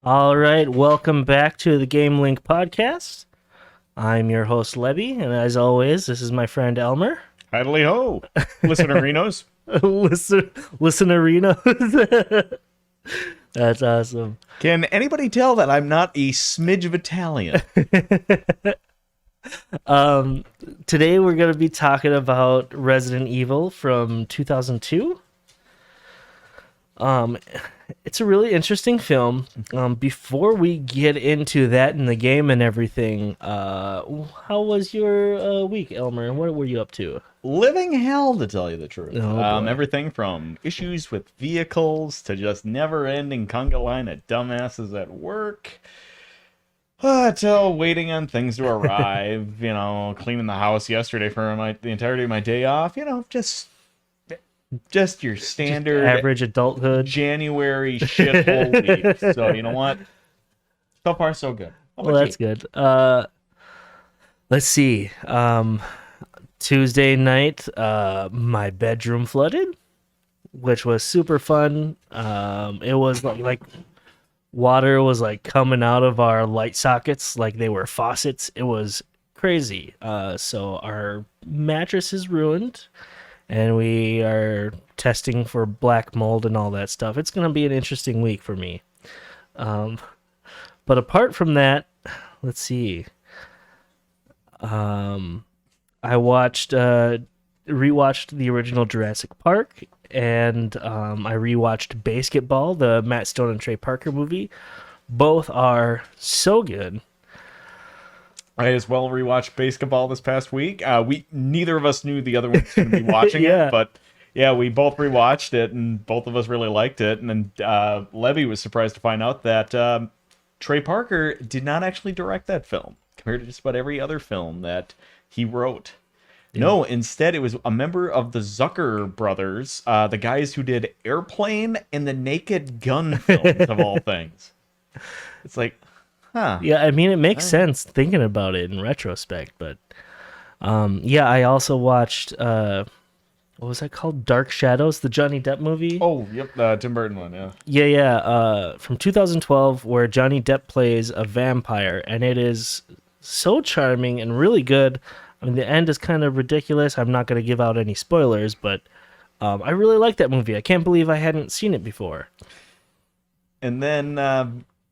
All right, welcome back to the Game Link podcast. I'm your host, Lebby, and as always, this is my friend Elmer. Idly ho, listenerinos. Listenerino. That's awesome. Can anybody tell that I'm not a smidge of Italian? Today we're going to be talking about Resident Evil from 2002. It's a really interesting film. Before we get into that and the game and everything, how was your week, Elmer? What were you up to? Living hell, to tell you the truth. Oh, boy. Everything from issues with vehicles to just never-ending conga line of dumbasses at work. Till waiting on things to arrive, cleaning the house yesterday for the entirety of my day off, just your standard Average adulthood. January shithole week. So you know what? So far, so good. Well, that's good. Let's see. Tuesday night, my bedroom flooded, which was super fun. It was like water was like coming out of our light sockets like they were faucets. It was crazy. So our mattress is ruined, and we are testing for black mold and all that stuff. It's going to be an interesting week for me. But apart from that, let's see. I rewatched the original Jurassic Park, and I rewatched Basketball, the Matt Stone and Trey Parker movie. Both are so good. I as well rewatched Basketball this past week. Neither of us knew the other one was going to be watching Yeah. it, but yeah, we both rewatched it, and both of us really liked it. And then Levy was surprised to find out that Trey Parker did not actually direct that film, compared to just about every other film that he wrote. Yeah. No, instead it was a member of the Zucker brothers, the guys who did Airplane and the Naked Gun films, of all things. It's like, huh. Yeah, I mean, it makes sense thinking about it in retrospect, but yeah, I also watched what was that called? Dark Shadows, the Johnny Depp movie. Oh, yep, Tim Burton one, yeah. Yeah, from 2012, where Johnny Depp plays a vampire, and it is so charming and really good. I mean, the end is kind of ridiculous. I'm not going to give out any spoilers, but I really like that movie. I can't believe I hadn't seen it before. And then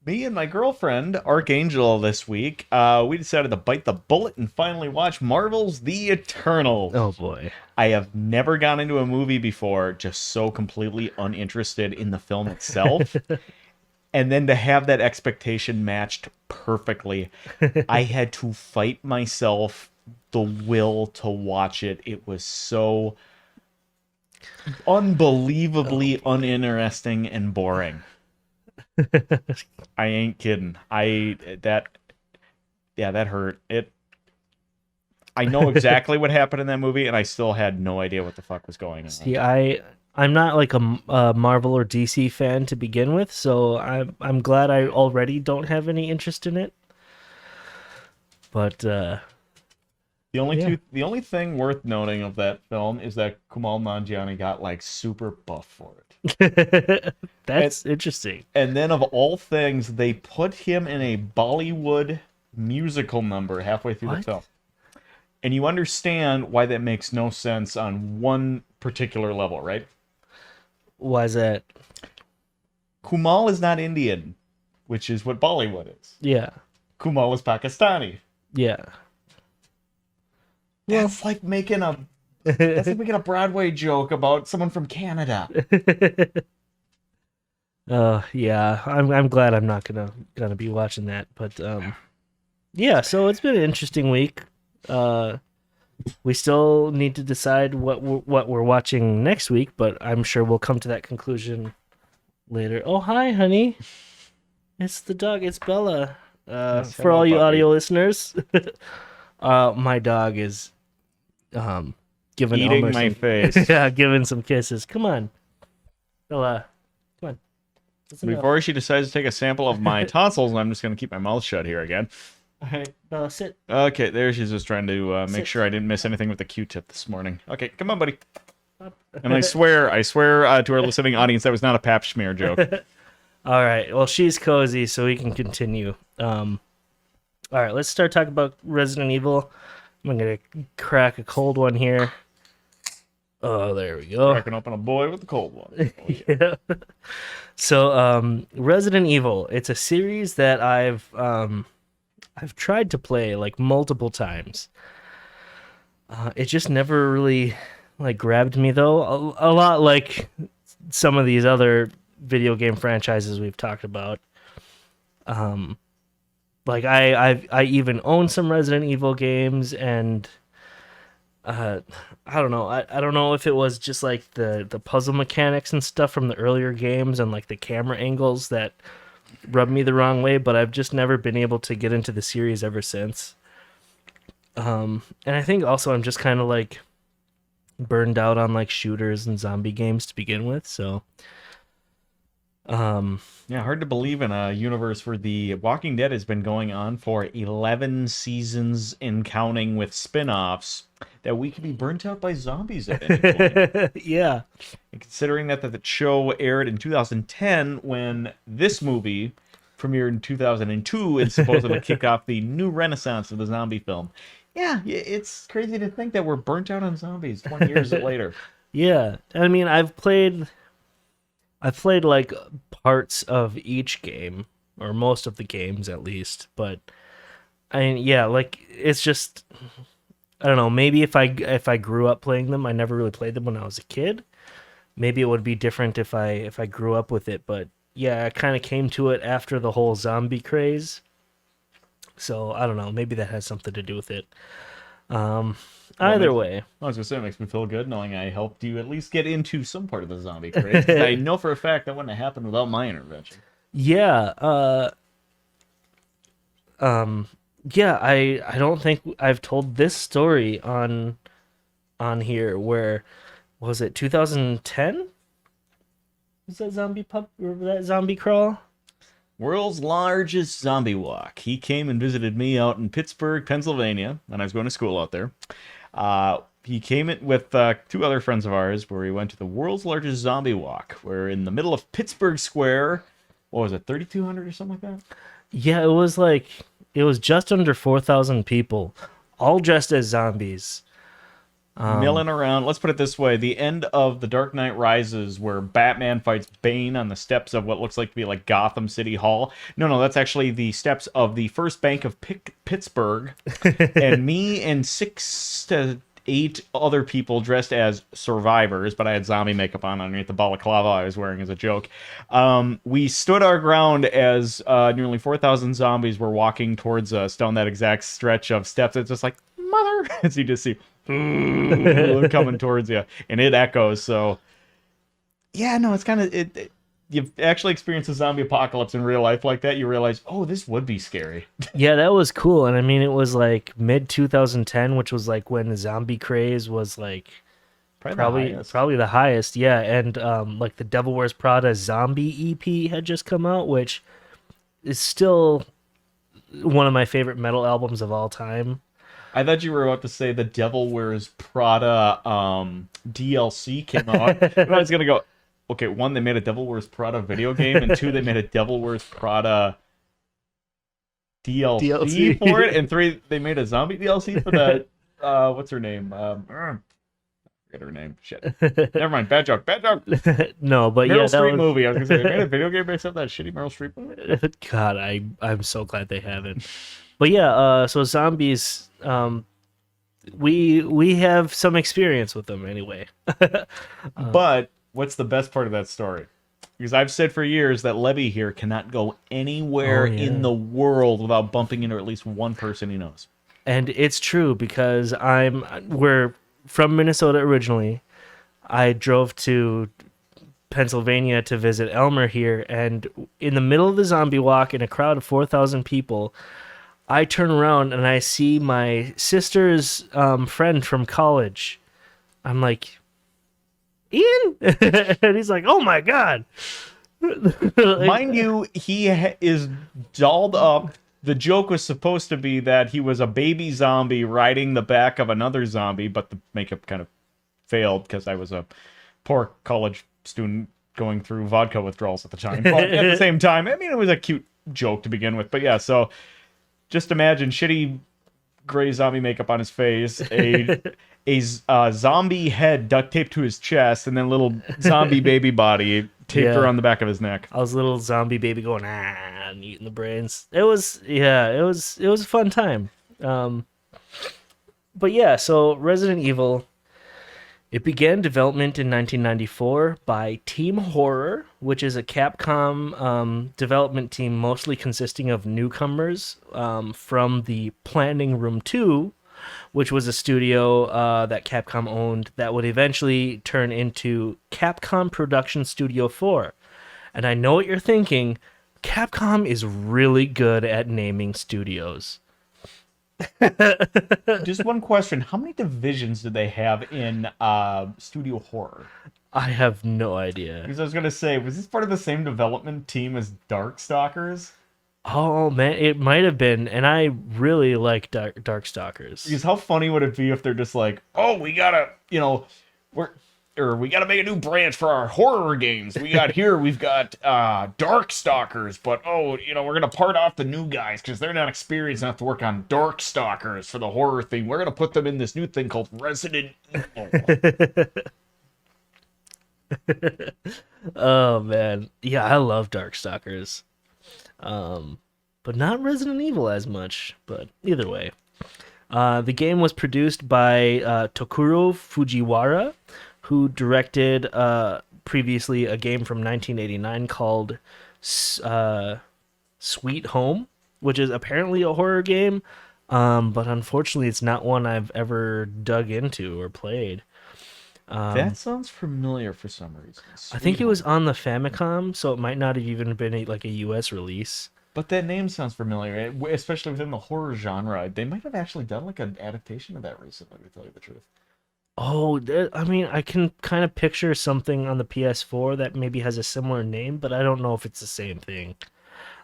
me and my girlfriend, Archangel, this week, we decided to bite the bullet and finally watch Marvel's The Eternals. Oh, boy. I have never gone into a movie before just so completely uninterested in the film itself. And then to have that expectation matched perfectly, I had to fight myself the will to watch it. It was so unbelievably uninteresting and boring. I ain't kidding. That hurt. I know exactly what happened in that movie, and I still had no idea what the fuck was going on. See, I'm not like a Marvel or DC fan to begin with, so I'm glad I already don't have any interest in it. But the only thing worth noting of that film is that Kumail Nanjiani got like super buff for it. That's interesting. And then of all things, they put him in a Bollywood musical number halfway through the film. And you understand why that makes no sense on one particular level, right? Why is that? Kumail is not Indian, which is what Bollywood is. Yeah. Kumail is Pakistani. Yeah. That's like making a Broadway joke about someone from Canada. Yeah. I'm glad I'm not gonna be watching that, but yeah. So it's been an interesting week. We still need to decide what we're watching next week, but I'm sure we'll come to that conclusion later. Oh, hi, honey. It's the dog. It's Bella. For all you audio listeners, my dog is giving eating Elmer my face. Yeah, giving some kisses. Come on, Bella. Come on. Before she decides to take a sample of my tonsils, I'm just going to keep my mouth shut here again. All right, Bella, sit. Okay, there she's just trying to make sure I didn't miss anything with the Q-tip this morning. Okay, come on, buddy. And I swear to our listening audience, that was not a pap smear joke. All right. Well, she's cozy, so we can continue. All right. Let's start talking about Resident Evil. I'm gonna crack a cold one here. Oh, there we go. Cracking open a boy with a cold one. Oh, yeah. Yeah. So, Resident Evil. It's a series that I've tried to play like multiple times. It just never really like grabbed me though. A lot like some of these other video game franchises we've talked about. Like I even own some Resident Evil games, and I don't know. I don't know if it was just like the puzzle mechanics and stuff from the earlier games and like the camera angles that rubbed me the wrong way, but I've just never been able to get into the series ever since. And I think also I'm just kind of like burned out on like shooters and zombie games to begin with, so Yeah, hard to believe in a universe where The Walking Dead has been going on for 11 seasons and counting with spin-offs that we could be burnt out by zombies at any point. yeah. And considering that the show aired in 2010 when this movie premiered in 2002 and supposedly kicked off the new renaissance of the zombie film. Yeah, it's crazy to think that we're burnt out on zombies 20 years later. Yeah. I mean, I've played like parts of each game, or most of the games at least, but yeah, like it's just I don't know, maybe if I grew up playing them, I never really played them when I was a kid. Maybe it would be different if I grew up with it, but yeah, I kind of came to it after the whole zombie craze. So, I don't know, maybe that has something to do with it. Um Either way. I was gonna say, it makes me feel good knowing I helped you at least get into some part of the zombie craze. 'Cause I know for a fact that wouldn't have happened without my intervention. Yeah, yeah, I don't think I've told this story on here where was it 2010? Was that zombie pup or that zombie crawl? World's largest zombie walk. He came and visited me out in Pittsburgh, Pennsylvania, when I was going to school out there. He came in with two other friends of ours, where we went to the world's largest zombie walk. We're in the middle of Pittsburgh Square. What was it, 3,200 or something like that? Yeah, it was just under 4,000 people, all dressed as zombies. Milling around. Let's put it this way: the end of The Dark Knight Rises, where Batman fights Bane on the steps of what looks like to be like Gotham City Hall. No, that's actually the steps of the First Bank of Pittsburgh. And me and 6 to 8 other people dressed as survivors, but I had zombie makeup on underneath the balaclava I was wearing as a joke. We stood our ground as nearly 4,000 zombies were walking towards us down that exact stretch of steps. It's just like, mother, as you just see coming towards you, and it echoes. So yeah, no, it's kind of it. You've actually experienced a zombie apocalypse in real life like that. You realize, oh, this would be scary. Yeah, that was cool. And I mean, it was like mid 2010, which was like when the zombie craze was like probably the highest. Yeah, and like the Devil Wears Prada zombie EP had just come out, which is still one of my favorite metal albums of all time. I thought you were about to say the Devil Wears Prada DLC came out. And I was gonna go, okay, one, they made a Devil Wears Prada video game, and two, they made a Devil Wears Prada DLC for it, and three, they made a zombie DLC for that. What's her name? Forget her name. Shit. Never mind. Bad joke. No, but Meryl yeah, Streep movie. I was gonna say, they made a video game based off that shitty Meryl Streep movie. God, I'm so glad they haven't. But yeah, so zombies, we have some experience with them anyway. But what's the best part of that story? Because I've said for years that Levy here cannot go anywhere in the world without bumping into at least one person he knows. And it's true, because we're from Minnesota originally. I drove to Pennsylvania to visit Elmer here, and in the middle of the zombie walk in a crowd of 4,000 people, I turn around and I see my sister's friend from college. I'm like, Ian? And he's like, oh my God. Mind you, he is dolled up. The joke was supposed to be that he was a baby zombie riding the back of another zombie, but the makeup kind of failed because I was a poor college student going through vodka withdrawals at the time. But at the same time, I mean, it was a cute joke to begin with. But yeah, so just imagine shitty gray zombie makeup on his face, zombie head duct taped to his chest, and then little zombie baby body taped Yeah. around the back of his neck. I was a little zombie baby going and eating the brains. It was a fun time. But yeah, so Resident Evil, it began development in 1994 by Team Horror, which is a Capcom development team mostly consisting of newcomers from the Planning Room 2, which was a studio that Capcom owned that would eventually turn into Capcom Production Studio 4. And I know what you're thinking. Capcom is really good at naming studios. Just one question: how many divisions did they have in Studio Horror? I have no idea. Because I was gonna say, was this part of the same development team as Darkstalkers? Oh man, it might have been, and I really like Darkstalkers. Because how funny would it be if they're just like, oh, we gotta, we gotta make a new branch for our horror games. We've got Darkstalkers, but we're gonna part off the new guys because they're not experienced enough to work on Darkstalkers for the horror thing. We're gonna put them in this new thing called Resident Evil. Oh man, yeah, I love Darkstalkers, but not Resident Evil as much. But either way, the game was produced by Tokuro Fujiwara, who directed previously a game from 1989 called Sweet Home, which is apparently a horror game, but unfortunately it's not one I've ever dug into or played. That sounds familiar for some reason. I think it was on the Famicom, so it might not have even been a US release. But that name sounds familiar, especially within the horror genre. They might have actually done like an adaptation of that recently, to tell you the truth. Oh, I mean, I can kind of picture something on the PS4 that maybe has a similar name, but I don't know if it's the same thing.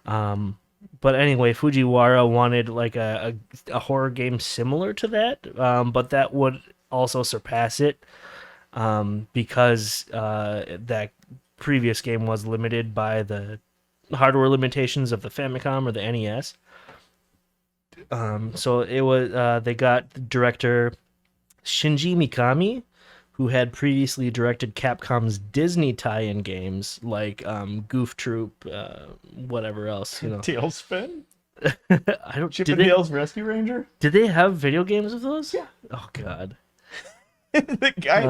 But anyway, Fujiwara wanted like a horror game similar to that, but that would also surpass it, because that previous game was limited by the hardware limitations of the Famicom or the NES. So it was they got director Shinji Mikami, who had previously directed Capcom's Disney tie-in games like Goof Troop, whatever else, Tailspin? I don't. Chip and Dale's Rescue Ranger? Did they have video games of those? Yeah. Oh God. the guy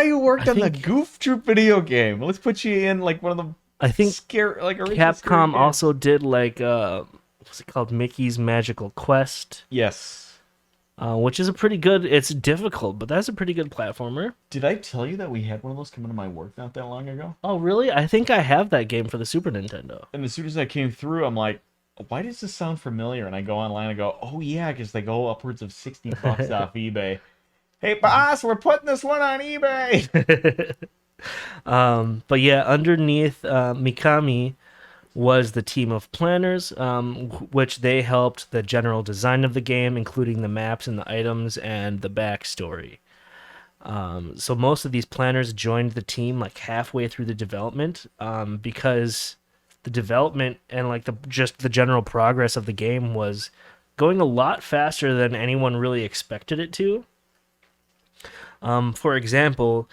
who worked on the Goof Troop video game. Let's put you in like one of the. I think Capcom also did what's it called, Mickey's Magical Quest. Yes. Which is it's difficult, but that's a pretty good platformer. Did I tell you that we had one of those come into my work not that long ago? Oh, really? I think I have that game for the Super Nintendo. And as soon as I came through, I'm like, why does this sound familiar? And I go online and go, oh yeah, because they go upwards of $60 off eBay. Hey boss, we're putting this one on eBay. But yeah, underneath Mikami was the team of planners, which they helped the general design of the game, including the maps and the items and the backstory. So most of these planners joined the team like halfway through the development, because the development and the general progress of the game was going a lot faster than anyone really expected it to. For example,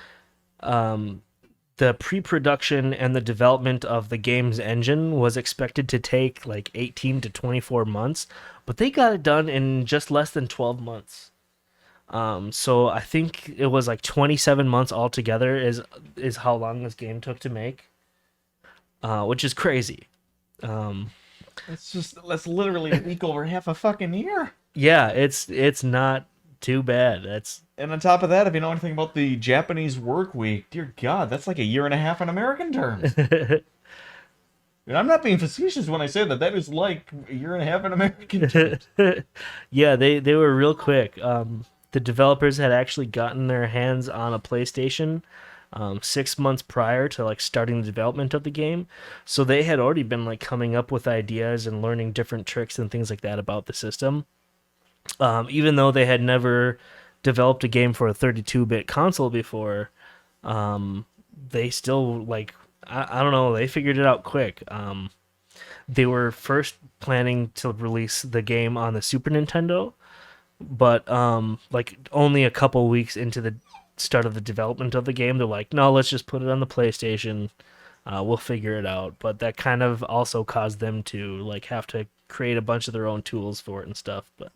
the pre-production and the development of the game's engine was expected to take like 18 to 24 months, but they got it done in just less than 12 months. So I think it was like 27 months altogether is how long this game took to make, which is crazy. That's literally a week over half a fucking year. Yeah, it's not too bad. And on top of that, if you know anything about the Japanese work week, dear God, that's like a year and a half in American terms. And I'm not being facetious when I say that. That is like a year and a half in American terms. Yeah, they were real quick. The developers had actually gotten their hands on a PlayStation 6 months prior to starting the development of the game, so they had already been coming up with ideas and learning different tricks and things like that about the system. Even though they had never developed a game for a 32-bit console before, they still like I don't know, they figured it out quick. They were first planning to release the game on the Super Nintendo, but like only a couple weeks into the start of the development of the game, they're like, no, let's just put it on the PlayStation. We'll figure it out. But that kind of also caused them to like have to create a bunch of their own tools for it and stuff. But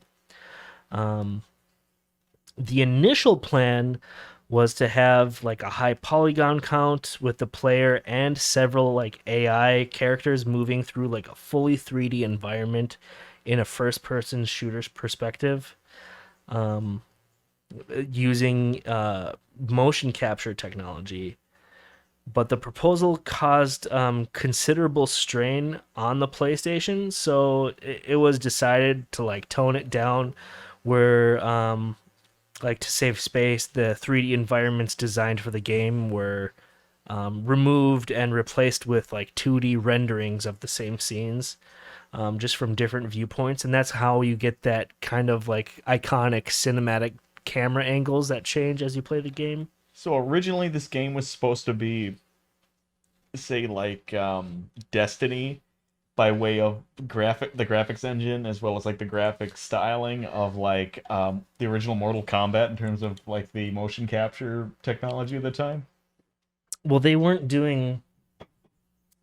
the initial plan was to have like a high polygon count with the player and several like AI characters moving through like a fully 3D environment in a first person shooter's perspective, using motion capture technology. But the proposal caused considerable strain on the PlayStation, so it was decided to like tone it down, where like to save space, the 3D environments designed for the game were removed and replaced with like 2D renderings of the same scenes, just from different viewpoints, and that's how you get that kind of like iconic cinematic camera angles that change as you play the game. So originally this game was supposed to be, say, like Destiny, by way of the graphics engine, as well as like the graphic styling of like the original Mortal Kombat in terms of like the motion capture technology of the time. Well, they weren't doing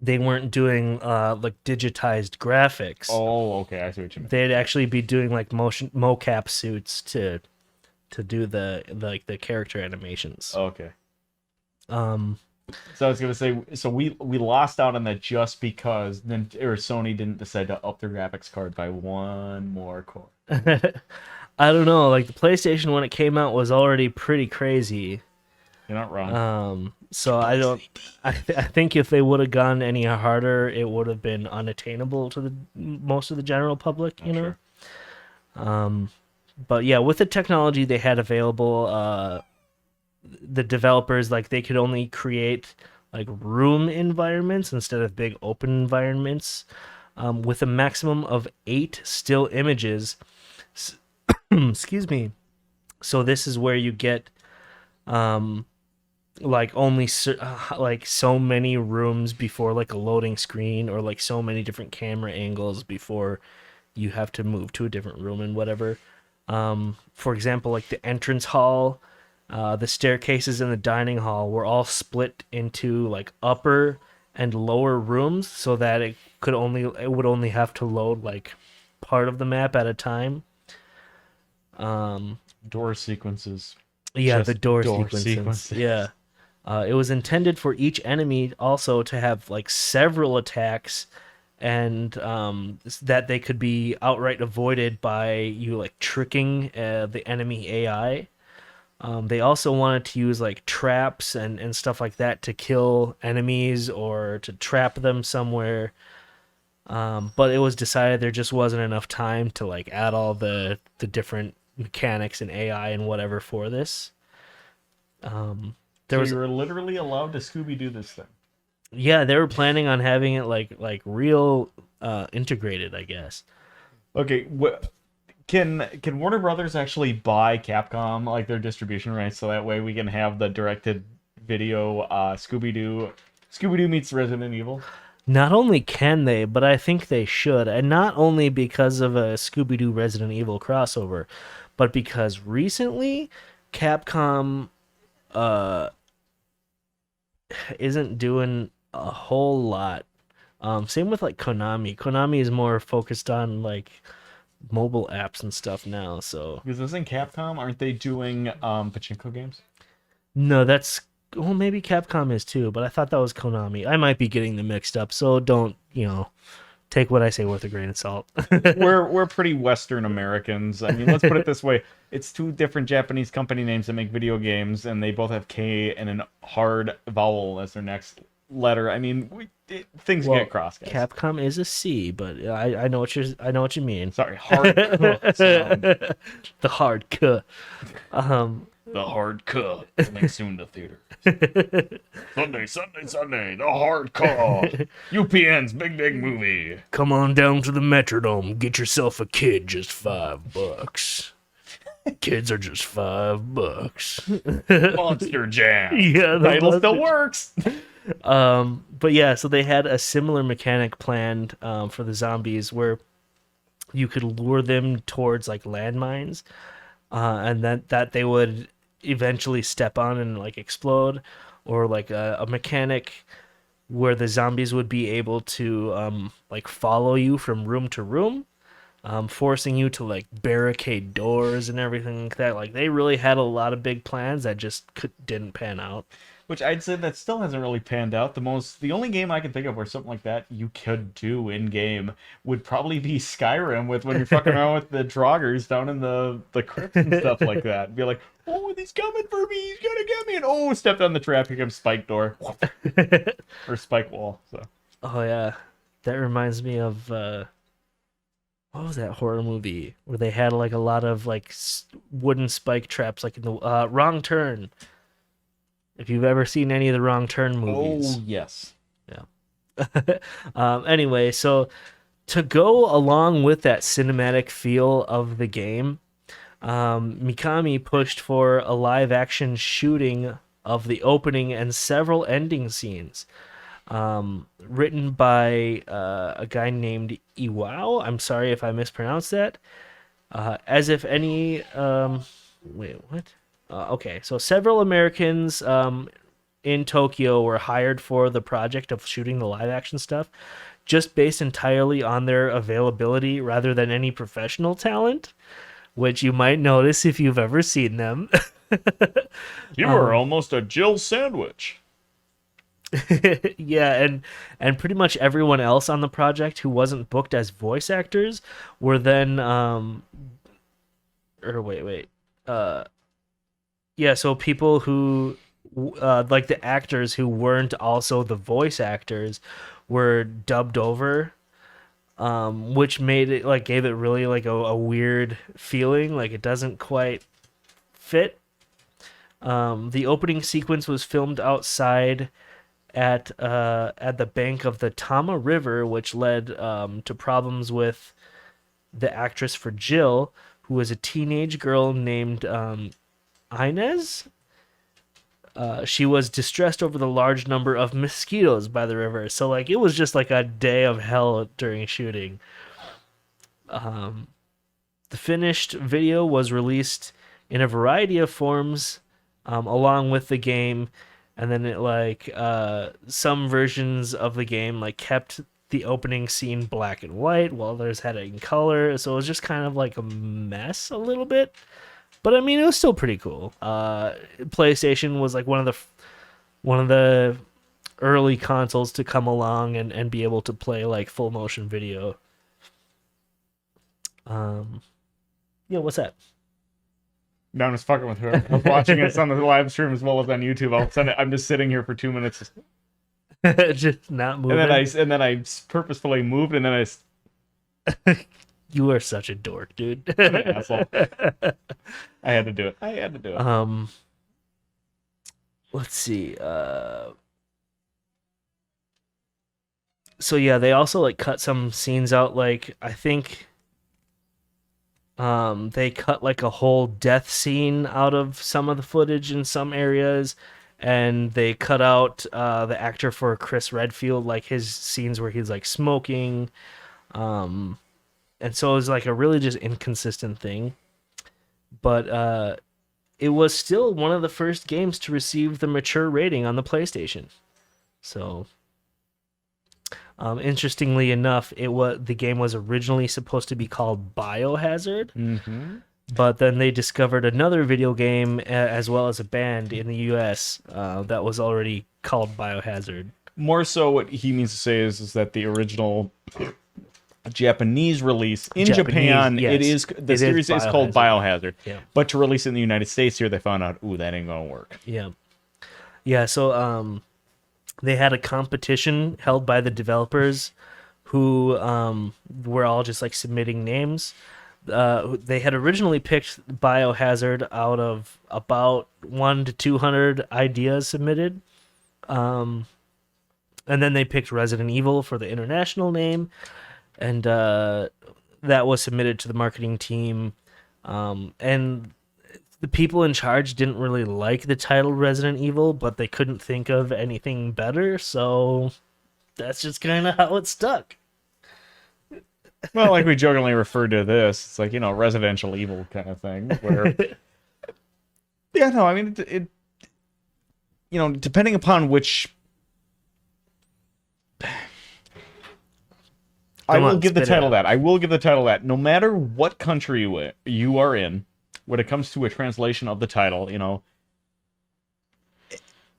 like digitized graphics. Oh, okay, I see what you mean. They'd actually be doing like motion mocap suits to do the character animations. Okay. Um, So I was gonna say, so we lost out on that just because then Sony didn't decide to up their graphics card by one more core. I don't know. Like the PlayStation when it came out was already pretty crazy. You're not wrong. So I don't. I think if they would have gone any harder, it would have been unattainable to the most of the general public. You know. Sure. But yeah, with the technology they had available, the developers like they could only create like room environments instead of big open environments, with a maximum of 8 still images. Excuse me. So this is where you get like only like so many rooms before like a loading screen, or like so many different camera angles before you have to move to a different room and whatever. For example, like the entrance hall, the staircases in the dining hall were all split into like upper and lower rooms, so that it would only have to load like part of the map at a time. Door sequences. Yeah, Just the door door sequences. Yeah. It was intended for each enemy also to have like several attacks, and that they could be outright avoided by you like tricking the enemy AI. They also wanted to use like traps and stuff like that to kill enemies or to trap them somewhere. But it was decided there just wasn't enough time to like add all the different mechanics and AI and whatever for this. So you were literally allowed to Scooby Doo this thing. Yeah, they were planning on having it like real integrated, I guess. Okay, can Warner Brothers actually buy Capcom like their distribution rights, so that way we can have the directed video Scooby Doo meets Resident Evil? Not only can they, but I think they should, and not only because of a Scooby Doo Resident Evil crossover, but because recently Capcom isn't doing a whole lot. Same with like Konami. Konami is more focused on like mobile apps and stuff now. So Because isn't Capcom, aren't they doing pachinko games? no, that's well, maybe Capcom is too, but I thought that was Konami. I might be getting them mixed up, so don't take what I say with a grain of salt. We're pretty Western Americans. I mean, let's put it this way: it's two different Japanese company names that make video games, and they both have K and a hard vowel as their next letter. I mean, things get crossed, guys. Capcom is a C, but I know what you mean. Sorry, hard sound. The hard K. The hard K coming soon to theaters. Sunday, the hard K. UPN's big movie. Come on down to the Metrodome. Get yourself a kid, just $5. Kids are just $5. Monster Jam. Yeah, the Title still Monster- works. But yeah, so they had a similar mechanic planned for the zombies where you could lure them towards like landmines, and then that they would eventually step on and like explode, or like a mechanic where the zombies would be able to like follow you from room to room, forcing you to like barricade doors and everything like that. Like they really had a lot of big plans that just didn't pan out. Which I'd say that still hasn't really panned out. The only game I can think of where something like that you could do in game would probably be Skyrim, with when you're fucking around with the Draugrs down in the crypts and stuff like that. Be like, oh, he's coming for me, he's gonna get me, and oh, stepped on the trap, here comes Spike Door or Spike Wall. So Oh yeah, that reminds me of what was that horror movie where they had like a lot of like wooden spike traps, like in the Wrong Turn. If you've ever seen any of the Wrong Turn movies. oh yes, Yeah. Anyway, so to go along with that cinematic feel of the game, Mikami pushed for a live action shooting of the opening and several ending scenes. Written by a guy named Iwao. I'm sorry if I mispronounced that. As if any. Wait, what? Okay, so several Americans in Tokyo were hired for the project of shooting the live action stuff, just based entirely on their availability rather than any professional talent, which you might notice if you've ever seen them. you were almost a Jill sandwich. Yeah, and pretty much everyone else on the project who wasn't booked as voice actors were then or wait. Yeah, so people who like the actors who weren't also the voice actors were dubbed over, which made it like gave it really like a weird feeling, like it doesn't quite fit. The opening sequence was filmed outside at the bank of the Tama River, which led to problems with the actress for Jill, who was a teenage girl named Inez. She was distressed over the large number of mosquitoes by the river, so like it was just like a day of hell during shooting. The finished video was released in a variety of forms, along with the game, and then it like some versions of the game like kept the opening scene black and white, while others had it in color. So it was just kind of like a mess a little bit. But I mean, it was still pretty cool. PlayStation was like one of the early consoles to come along and be able to play like full motion video. Yeah, what's that? No, I'm just fucking with her. I was watching it on the live stream as well as on YouTube. All of a sudden, I'm just sitting here for 2 minutes, Just not moving. and then I purposefully moved, and then You are such a dork, dude. I'm an asshole. I had to do it. I had to do it. Let's see. So yeah, they also like cut some scenes out. Like I think, they cut like a whole death scene out of some of the footage in some areas, and they cut out the actor for Chris Redfield, like his scenes where he's like smoking. And so it was like a really just inconsistent thing. But it was still one of the first games to receive the mature rating on the PlayStation. So, interestingly enough, the game was originally supposed to be called Biohazard, but then they discovered another video game as well as a band in the U.S. That was already called Biohazard. More so, what he means to say is that the original Japanese release in Japan, yes. The series is called Biohazard. Yeah. But to release it in the United States here, they found out, ooh, that ain't gonna work. Yeah. So they had a competition held by the developers, who were all just like submitting names. They had originally picked Biohazard out of about 1 to 200 ideas submitted, and then they picked Resident Evil for the international name. And that was submitted to the marketing team. And the people in charge didn't really like the title Resident Evil, but they couldn't think of anything better, so that's just kind of how it stuck. Well, like we jokingly referred to this, it's like, residential evil kind of thing, where, yeah, no, I mean, depending upon which, I Come will on, give the spit it title out. that. I will give the title that. No matter what country you are in, when it comes to a translation of the title,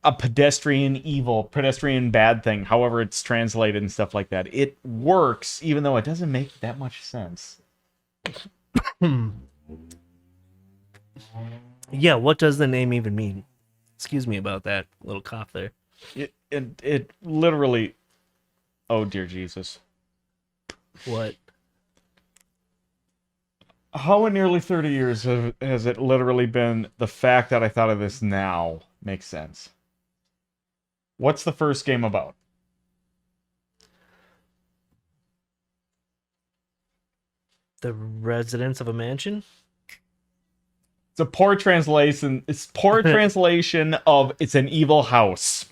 a pedestrian evil, pedestrian bad thing, however it's translated and stuff like that, it works, even though it doesn't make that much sense. Hmm. Yeah, what does the name even mean? Excuse me about that little cough there. It literally. Oh dear Jesus! What? How in nearly 30 years has it literally been the fact that I thought of this now makes sense? What's the first game about? The residents of a mansion? It's a poor translation. It's poor translation of "It's an evil house."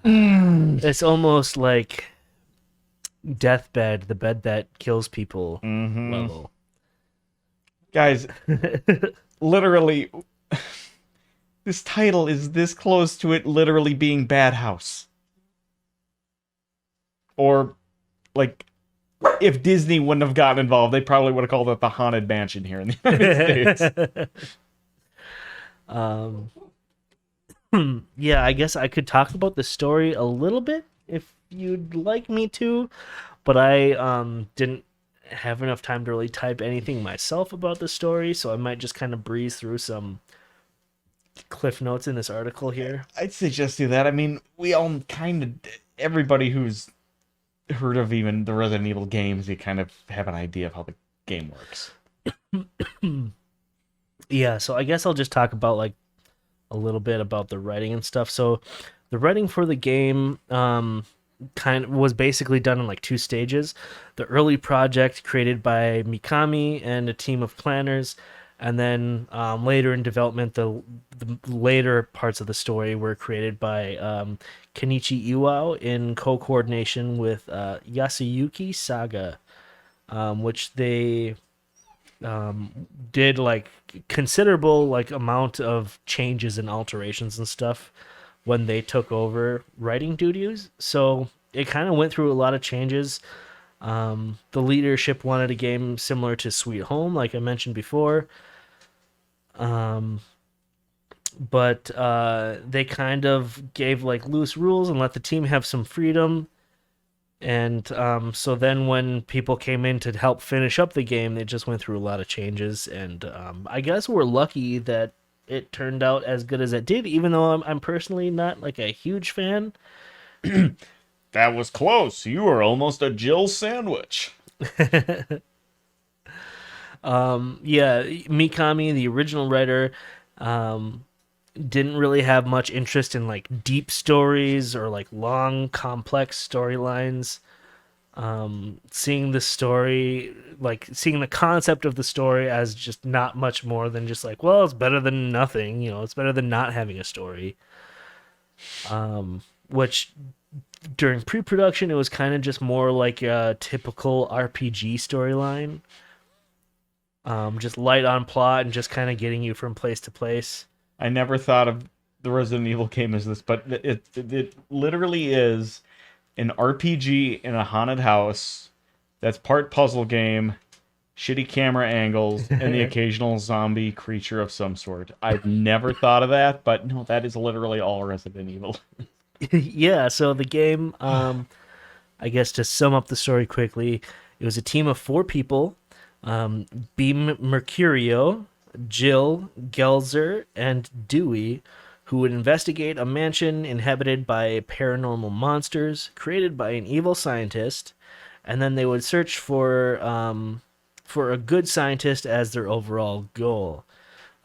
It's almost like deathbed, the bed that kills people Mm-hmm. level. Guys, literally, this title is this close to it literally being Bad House. Or, like, if Disney wouldn't have gotten involved, they probably would have called it the Haunted Mansion here in the United States. um, yeah, I guess I could talk about the story a little bit if you'd like me to, but I didn't have enough time to really type anything myself about the story, so I might just kind of breeze through some cliff notes in this article here. I'd suggest do that. I mean, we all kind of, everybody who's heard of even the Resident Evil games, you kind of have an idea of how the game works. Yeah, so I guess I'll just talk about like a little bit about the writing and stuff. So the writing for the game kind of was basically done in like two stages. The early project created by Mikami and a team of planners, and then later in development, the later parts of the story were created by Kenichi Iwao in co-coordination with Yasuyuki Saga, which they did like considerable like amount of changes and alterations and stuff when they took over writing duties. So it kind of went through a lot of changes. The leadership wanted a game similar to Sweet Home, like I mentioned before. Um, but they kind of gave like loose rules and let the team have some freedom. And so then when people came in to help finish up the game, they just went through a lot of changes. And I guess we're lucky that it turned out as good as it did, even though I'm personally not like a huge fan. That was close. You were almost a Jill sandwich. Yeah, Mikami, the original writer, um, didn't really have much interest in like deep stories or like long, complex storylines. Seeing the story, like seeing the concept of the story as just not much more than just like, well, it's better than nothing, it's better than not having a story. Which during pre-production, it was kind of just more like a typical RPG storyline, just light on plot and just kind of getting you from place to place. I never thought of the Resident Evil game as this, but it literally is an RPG in a haunted house that's part puzzle game, shitty camera angles, and the occasional zombie creature of some sort. I've never thought of that, but no, that is literally all Resident Evil. Yeah, so the game, I guess to sum up the story quickly, it was a team of four people: Beam Mercurio, Jill, Gelzer, and Dewey, who would investigate a mansion inhabited by paranormal monsters created by an evil scientist, and then they would search for a good scientist as their overall goal.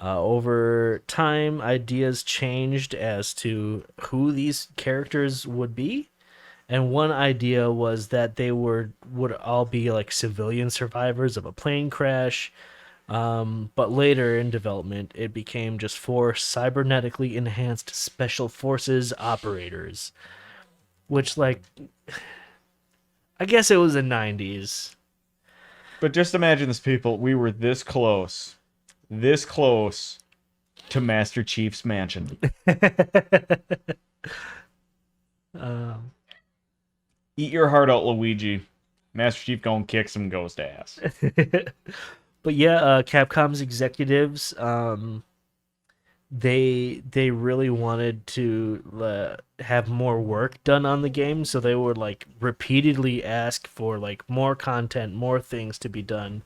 Over time, ideas changed as to who these characters would be, And one idea was that they would all be like civilian survivors of a plane crash. But later in development, it became just four cybernetically enhanced special forces operators, which, like, I guess it was the 90s. But just imagine this, people. We were this close to Master Chief's mansion. um, Eat your heart out, Luigi. Master Chief gonna kick some ghost ass. but yeah, Capcom's executives, they really wanted to have more work done on the game, so they would like repeatedly ask for like more content, more things to be done.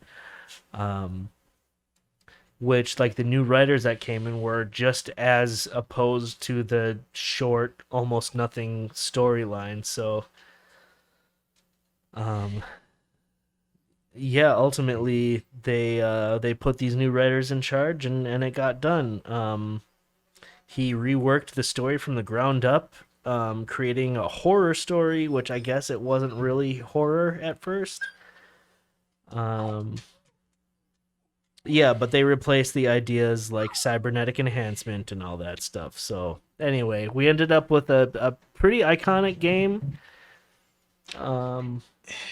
Um, which like the new writers that came in were just as opposed to the short, almost nothing storyline. So, um, yeah, ultimately they put these new writers in charge, and it got done. He reworked the story from the ground up, creating a horror story, which I guess it wasn't really horror at first. Um, yeah, but they replaced the ideas like cybernetic enhancement and all that stuff. So anyway, we ended up with a pretty iconic game. Um,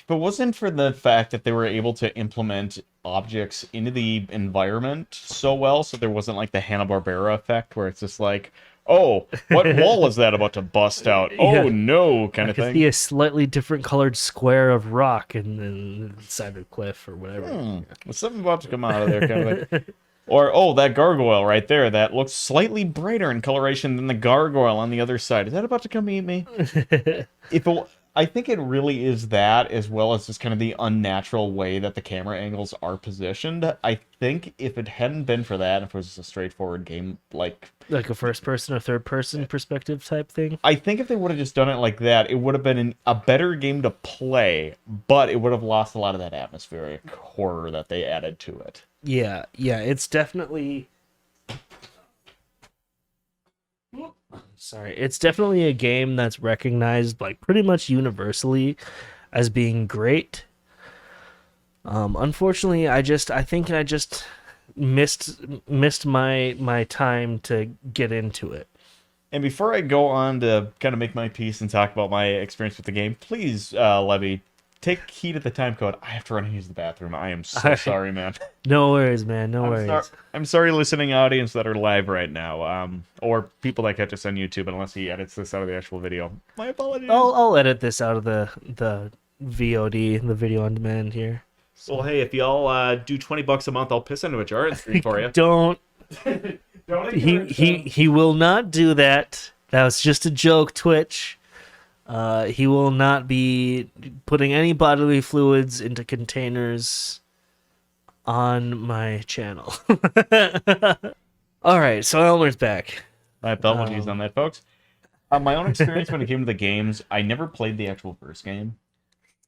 But wasn't for the fact that they were able to implement objects into the environment so well, so there wasn't like the Hanna-Barbera effect where it's just like, oh, what wall is that about to bust out? Oh yeah, no, kind I of could see thing. a slightly different colored square of rock in the side of the cliff or whatever. There's something about to come out of there, kind of thing. Or, oh, that gargoyle right there, that looks slightly brighter in coloration than the gargoyle on the other side. Is that about to come eat me? If it, I think it really is that, as well as just kind of the unnatural way that the camera angles are positioned. I think if it hadn't been for that, if it was a straightforward game, like, Like a first person or third person perspective type thing. I think if they would have just done it like that, it would have been a better game to play, but it would have lost a lot of that atmospheric horror that they added to it. Yeah, yeah, it's definitely sorry, it's definitely a game that's recognized like pretty much universally as being great. Unfortunately, I think I just missed my time to get into it. And before I go on to kind of make my piece and talk about my experience with the game, please, Levy, take heed of the time code. I have to run and use the bathroom. I am so sorry, man. No worries, man. No I'm worries. sorry. I'm sorry, listening audience that are live right now, or people that catch us on YouTube, unless he edits this out of the actual video. My apologies. I'll edit this out of the VOD, the video on demand here. Well, hey, if y'all do $20 a month, I'll piss into a jar and screen for you. Don't Don't he will not do that. That was just a joke, Twitch. He will not be putting any bodily fluids into containers on my channel. All right, so Elmer's back. My apologies on that, folks. My own experience when it came to the games, I never played the actual first game.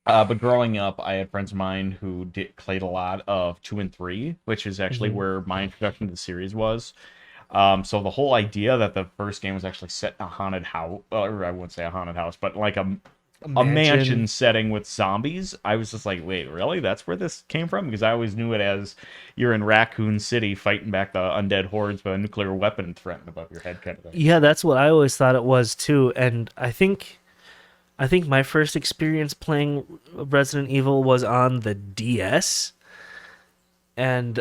But growing up, I had friends of mine who played a lot of 2 and 3, which is actually where my introduction to the series was. So the whole idea that the first game was actually set in a haunted house, or I wouldn't say a haunted house, but like a mansion setting with zombies, I was just like, wait, really? That's where this came from? Because I always knew it as you're in Raccoon City fighting back the undead hordes with a nuclear weapon threatened above your head kind of thing. Yeah, that's what I always thought it was too, and I think my first experience playing Resident Evil was on the DS, and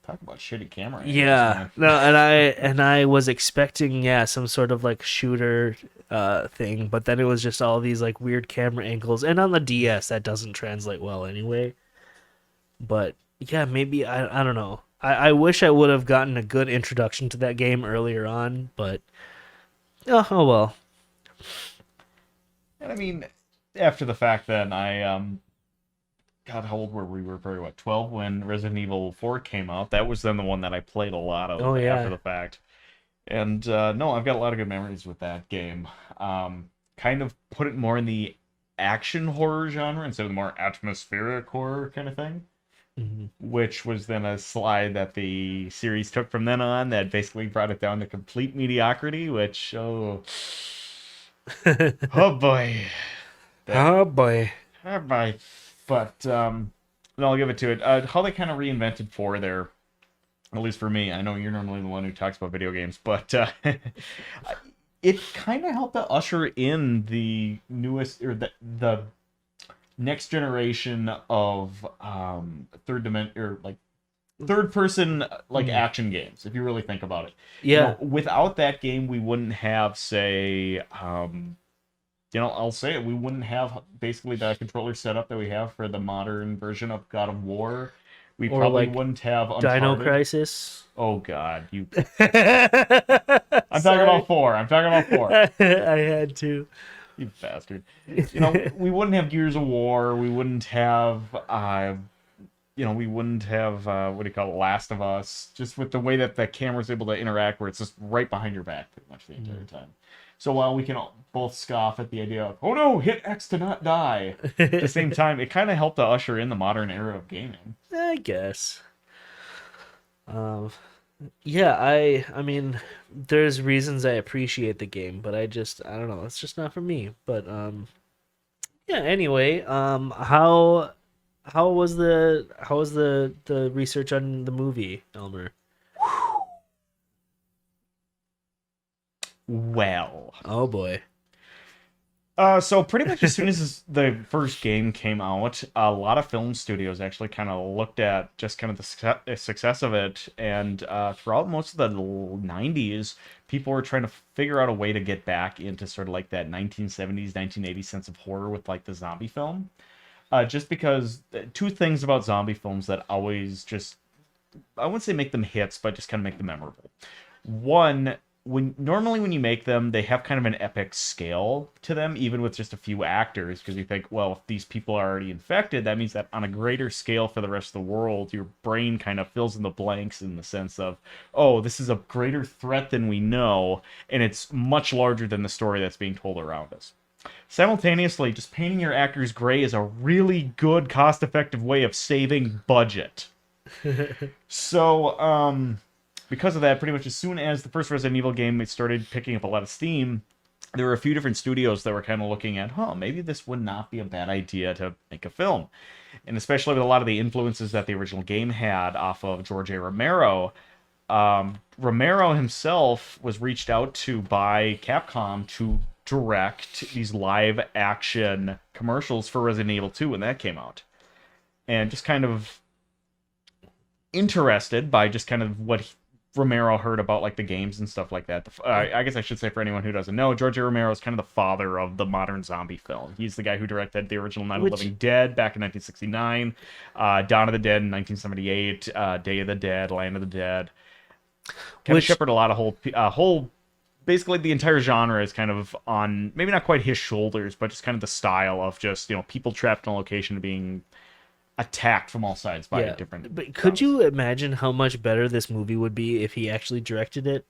Talk about shitty camera angles, yeah, man. no, and I was expecting some sort of like shooter thing, but then it was just all these like weird camera angles, and on the DS that doesn't translate well anyway. But yeah, maybe I don't know. I wish I would have gotten a good introduction to that game earlier on, but oh well. And I mean, after the fact, then God, how old were we? We were probably, what, 12 when Resident Evil 4 came out. That was then the one that I played a lot of after the fact. And no, I've got a lot of good memories with that game. Kind of put it more in the action horror genre instead of the more atmospheric horror kind of thing. Mm-hmm. Which was then a slide that the series took from then on that basically brought it down to complete mediocrity, which, oh... Oh boy, that Oh boy. oh boy. But no, I'll give it to it. How they kind of reinvented 4 there, at least for me. I know you're normally the one who talks about video games, but it kind of helped to usher in the newest or the next generation of third dimension or like third person like Mm. action games, if you really think about it. Yeah. Without that game we wouldn't have, say, I'll say it, we wouldn't have basically the controller setup that we have for the modern version of God of War. We Or probably like wouldn't have Dino Uncharted. Crisis. Oh god, you I'm talking Sorry. about 4. I'm talking about 4. I had to. You bastard. We wouldn't have Gears of War. We wouldn't have we wouldn't have what do you call it, Last of Us, just with the way that the camera's able to interact, where it's just right behind your back pretty much the entire time. So while we can both scoff at the idea of, oh no, hit X to not die, at the same time, it kind of helped to usher in the modern era of gaming. I guess. Um, yeah, I mean, there's reasons I appreciate the game, but I don't know, it's just not for me. But yeah, anyway, how was the research on the movie, Elmer? Well, Oh boy. so pretty much as soon as the first game came out, a lot of film studios actually kind of looked at just kind of the success of it, and throughout most of the 90s, people were trying to figure out a way to get back into sort of like that 1970s, 1980s sense of horror with like the zombie film. Just because two things about zombie films that always just, I wouldn't say make them hits, but just kind of make them memorable. One, when you make them, they have kind of an epic scale to them, even with just a few actors, because you think, well, if these people are already infected, that means that on a greater scale for the rest of the world, your brain kind of fills in the blanks in the sense of, oh, this is a greater threat than we know, and it's much larger than the story that's being told around us. Simultaneously, just painting your actors gray is a really good, cost-effective way of saving budget. So, because of that, pretty much as soon as the first Resident Evil game started picking up a lot of steam, there were a few different studios that were kind of looking at, maybe this would not be a bad idea to make a film. And especially with a lot of the influences that the original game had off of George A. Romero, Romero himself was reached out to by Capcom to direct these live action commercials for Resident Evil 2 when that came out. And just kind of interested by just kind of what Romero heard about like the games and stuff like that. I guess I should say, for anyone who doesn't know, George A. Romero is kind of the father of the modern zombie film. He's the guy who directed the original Night of the Living Dead back in 1969, Dawn of the Dead in 1978, Day of the Dead, Land of the Dead. Kind of shepherded a lot of whole basically the entire genre is kind of on maybe not quite his shoulders, but just kind of the style of just people trapped in a location being attacked from all sides by Yeah, different but could you imagine how much better this movie would be if he actually directed it?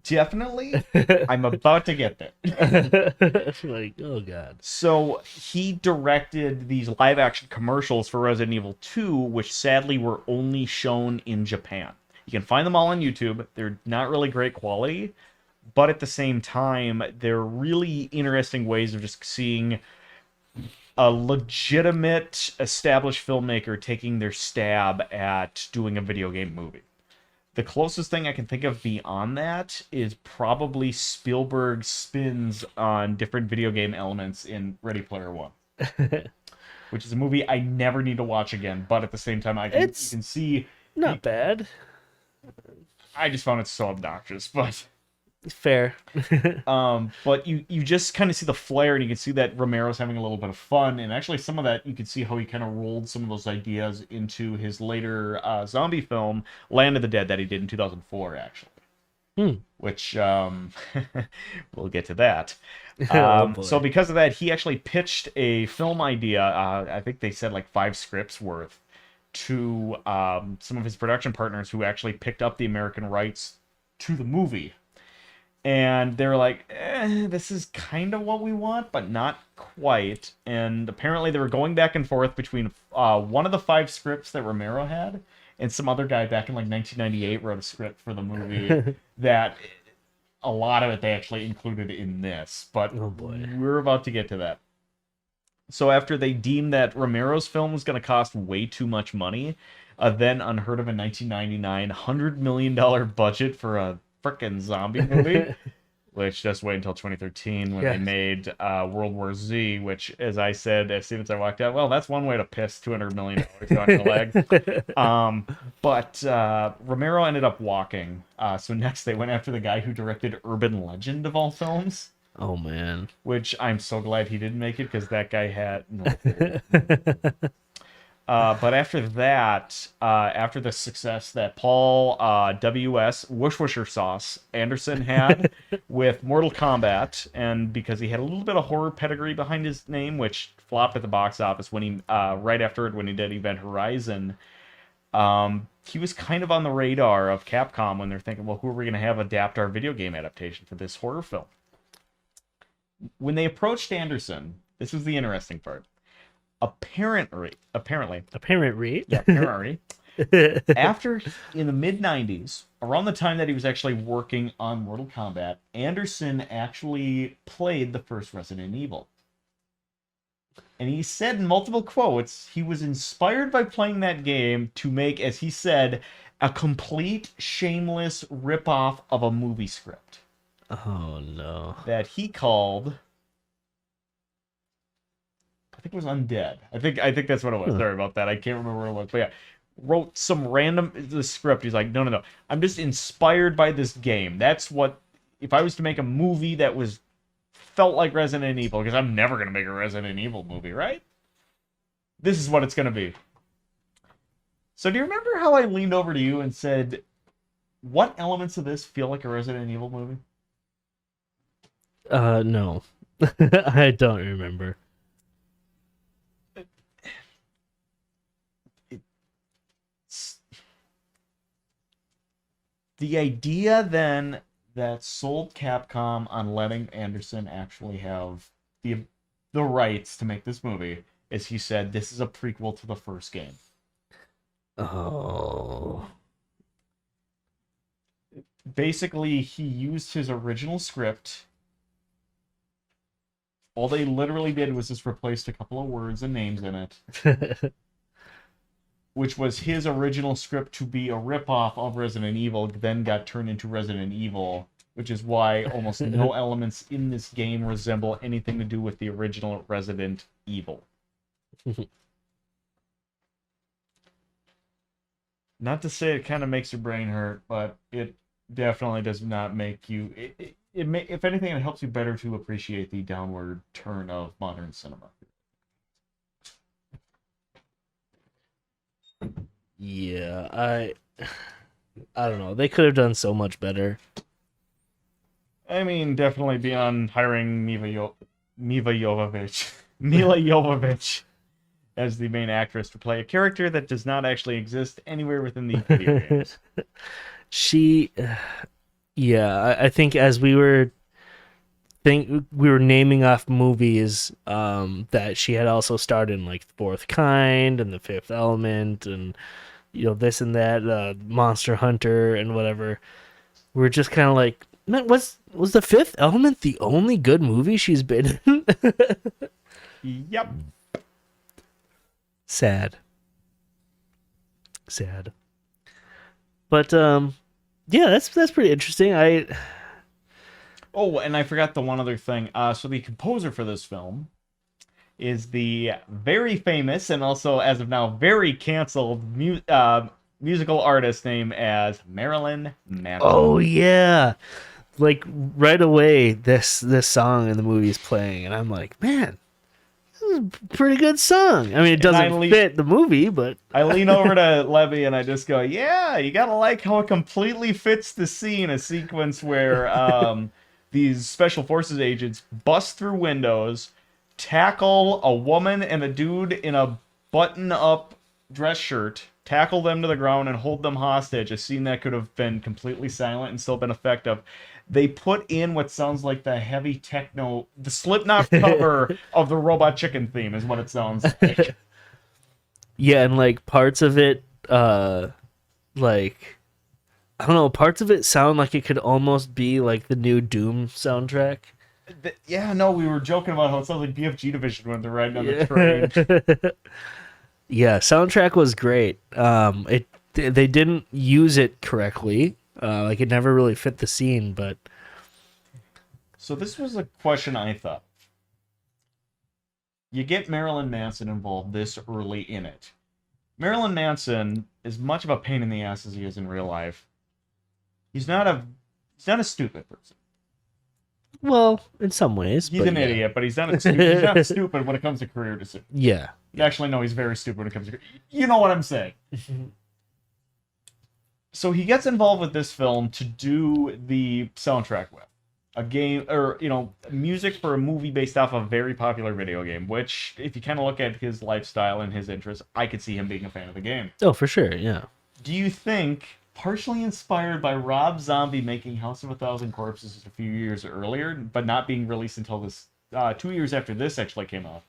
Definitely. I'm about to get there. Like, oh god. So he directed these live action commercials for Resident Evil 2, which sadly were only shown in Japan. You can find them all on YouTube. They're not really great quality, but at the same time, they're really interesting ways of just seeing a legitimate established filmmaker taking their stab at doing a video game movie. The closest thing I can think of beyond that is probably Spielberg's spins on different video game elements in Ready Player One, which is a movie I never need to watch again, but at the same time, you can see... Not bad. I just found it so obnoxious, but... Fair. But you just kind of see the flair, and you can see that Romero's having a little bit of fun, and actually some of that you can see how he kind of rolled some of those ideas into his later zombie film Land of the Dead that he did in 2004 actually. Which we'll get to that. So because of that, he actually pitched a film idea, I think they said like 5 scripts worth, to some of his production partners who actually picked up the American rights to the movie. And they were like, this is kind of what we want, but not quite. And apparently they were going back and forth between one of the 5 scripts that Romero had, and some other guy back in like 1998 wrote a script for the movie that a lot of it they actually included in this, but Oh boy. we're about to get to that. So after they deemed that Romero's film was going to cost way too much money, a then unheard of in 1999 $100 million budget for a frickin' zombie movie, which just wait until 2013 when they Yes. made World War Z, which, as I said as soon as I walked out, well, that's one way to piss $200 million down your leg. But Romero ended up walking. So next they went after the guy who directed Urban Legend of all films, Oh man. which I'm so glad he didn't make it because that guy had no. But after that, after the success that Paul W.S. Wushwusher Sauce Anderson had with Mortal Kombat, and because he had a little bit of horror pedigree behind his name, which flopped at the box office when he right after it when he did Event Horizon, he was kind of on the radar of Capcom when they're thinking, well, who are we going to have adapt our video game adaptation for this horror film? When they approached Anderson, this was the interesting part. Apparently, Apparently. yeah, apparently, after in the mid 90s, around the time that he was actually working on Mortal Kombat, Anderson actually played the first Resident Evil. And he said in multiple quotes, he was inspired by playing that game to make, as he said, a complete shameless ripoff of a movie script Oh no. that he called, I think it was Undead. I think that's what it was. Sorry about that. I can't remember what it was. But yeah, wrote some random the script. He's like, no. I'm just inspired by this game. That's what if I was to make a movie that was felt like Resident Evil, because I'm never gonna make a Resident Evil movie, right? This is what it's gonna be. So do you remember how I leaned over to you and said, what elements of this feel like a Resident Evil movie? No. I don't remember. The idea then that sold Capcom on letting Anderson actually have the rights to make this movie is he said this is a prequel to the first game. Oh. Basically, he used his original script. All they literally did was just replaced a couple of words and names in it, which was his original script to be a ripoff of Resident Evil, then got turned into Resident Evil, which is why almost no elements in this game resemble anything to do with the original Resident Evil. Not to say it kind of makes your brain hurt, but it definitely does not make you... if anything, it helps you better to appreciate the downward turn of modern cinema. Yeah, I don't know. They could have done so much better. I mean, definitely beyond hiring Mila Jovovich as the main actress to play a character that does not actually exist anywhere within the video games. I think as we were naming off movies that she had also starred in, like Fourth Kind and The Fifth Element and this and that, Monster Hunter and whatever. We're just kind of like, man, was The Fifth Element the only good movie she's been in? Yep. Sad. But yeah, that's pretty interesting. Oh, and I forgot the one other thing. So the composer for this film is the very famous and also, as of now, very canceled musical artist named as Marilyn Manson. Oh yeah, like right away, this song in the movie is playing, and I'm like, man, this is a pretty good song. I mean, it doesn't fit the movie, but I lean over to Levy and I just go, yeah, you gotta like how it completely fits the scene, a sequence where these special forces agents bust through windows, tackle a woman and a dude in a button-up dress shirt, tackle them to the ground and hold them hostage, a scene that could have been completely silent and still been effective. They put in what sounds like the heavy techno, the Slipknot cover of the Robot Chicken theme is what it sounds like. Yeah, and like parts of it, like I don't know, parts of it sound like it could almost be like the new Doom soundtrack. Yeah, no, we were joking about how it sounds like BFG Division when they're riding on the Yeah. train. Yeah, soundtrack was great. They didn't use it correctly. Like it never really fit the scene, but So this was a question I thought. You get Marilyn Manson involved this early in it. Marilyn Manson is much of a pain in the ass as he is in real life. He's not a stupid person. well, in some ways, He's but an yeah. idiot, but he's not stupid when it comes to career decisions. Yeah. Actually, no, he's very stupid when it comes to. You know what I'm saying. So he gets involved with this film to do the soundtrack with a game, or music for a movie based off a very popular video game. Which, if you kind of look at his lifestyle and his interests, I could see him being a fan of the game. Oh, for sure, yeah. Do you think, partially inspired by Rob Zombie making House of a Thousand Corpses a few years earlier, but not being released until this 2 years after this actually came out,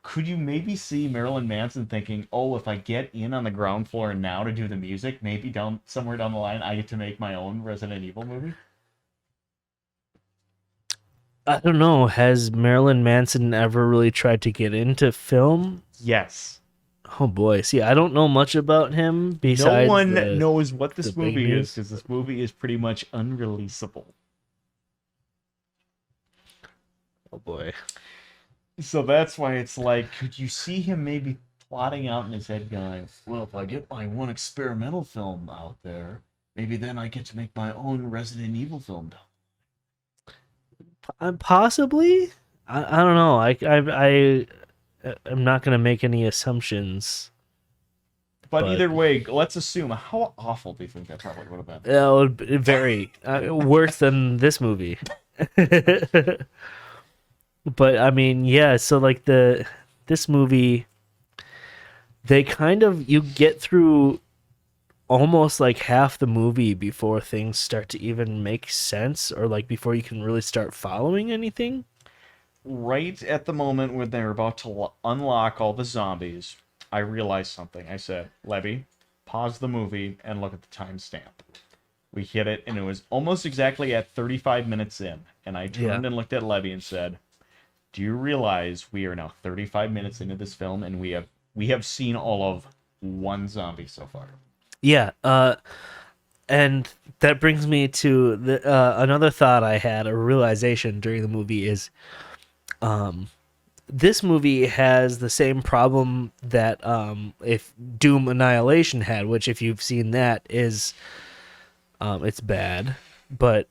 could you maybe see Marilyn Manson thinking, "Oh, if I get in on the ground floor now to do the music, maybe somewhere down the line I get to make my own Resident Evil movie"? I don't know. Has Marilyn Manson ever really tried to get into film? Yes. Oh boy. See, I don't know much about him besides No one the, knows what this the big movie is news. because this movie is pretty much unreleasable. Oh boy. So that's why it's like, could you see him maybe plotting out in his head going, well, if I get my one experimental film out there, maybe then I get to make my own Resident Evil film. Possibly. I don't know. I'm not gonna make any assumptions. But But- either way, let's assume, how awful do you think that probably would have been? It would be very worse than this movie. But I mean, yeah. So like this movie, they kind of you get through almost like half the movie before things start to even make sense, or like before you can really start following anything. Right at the moment when they're about to unlock all the zombies, I realized something. I said, Levy, pause the movie and look at the timestamp. We hit it, and it was almost exactly at 35 minutes in. And I turned and looked at Levy and said, do you realize we are now 35 minutes into this film, and we have seen all of one zombie so far? Yeah. And that brings me to another thought I had, a realization during the movie is, this movie has the same problem that if Doom Annihilation had, which if you've seen that is, it's bad, but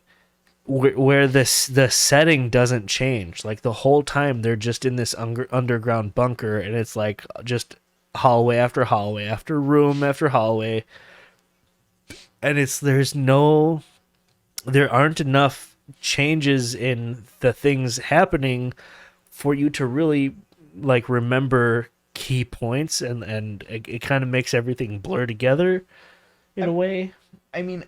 where the setting doesn't change. Like the whole time they're just in this underground bunker, and it's like just hallway after hallway after room after hallway, and there aren't enough changes in the things happening for you to really like remember key points, and it kind of makes everything blur together in a way. I mean,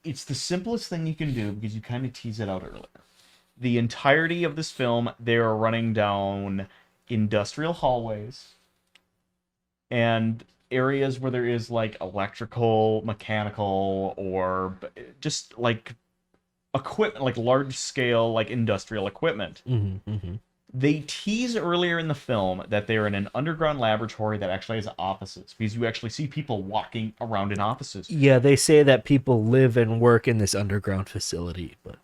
it's the simplest thing you can do because you kind of tease it out earlier. The entirety of this film, they are running down industrial hallways and areas where there is like electrical, mechanical, or just like equipment, like large scale, like industrial equipment. Mm-hmm, mm-hmm. They tease earlier in the film that they're in an underground laboratory that actually has offices, because you actually see people walking around in offices. Yeah, they say that people live and work in this underground facility, but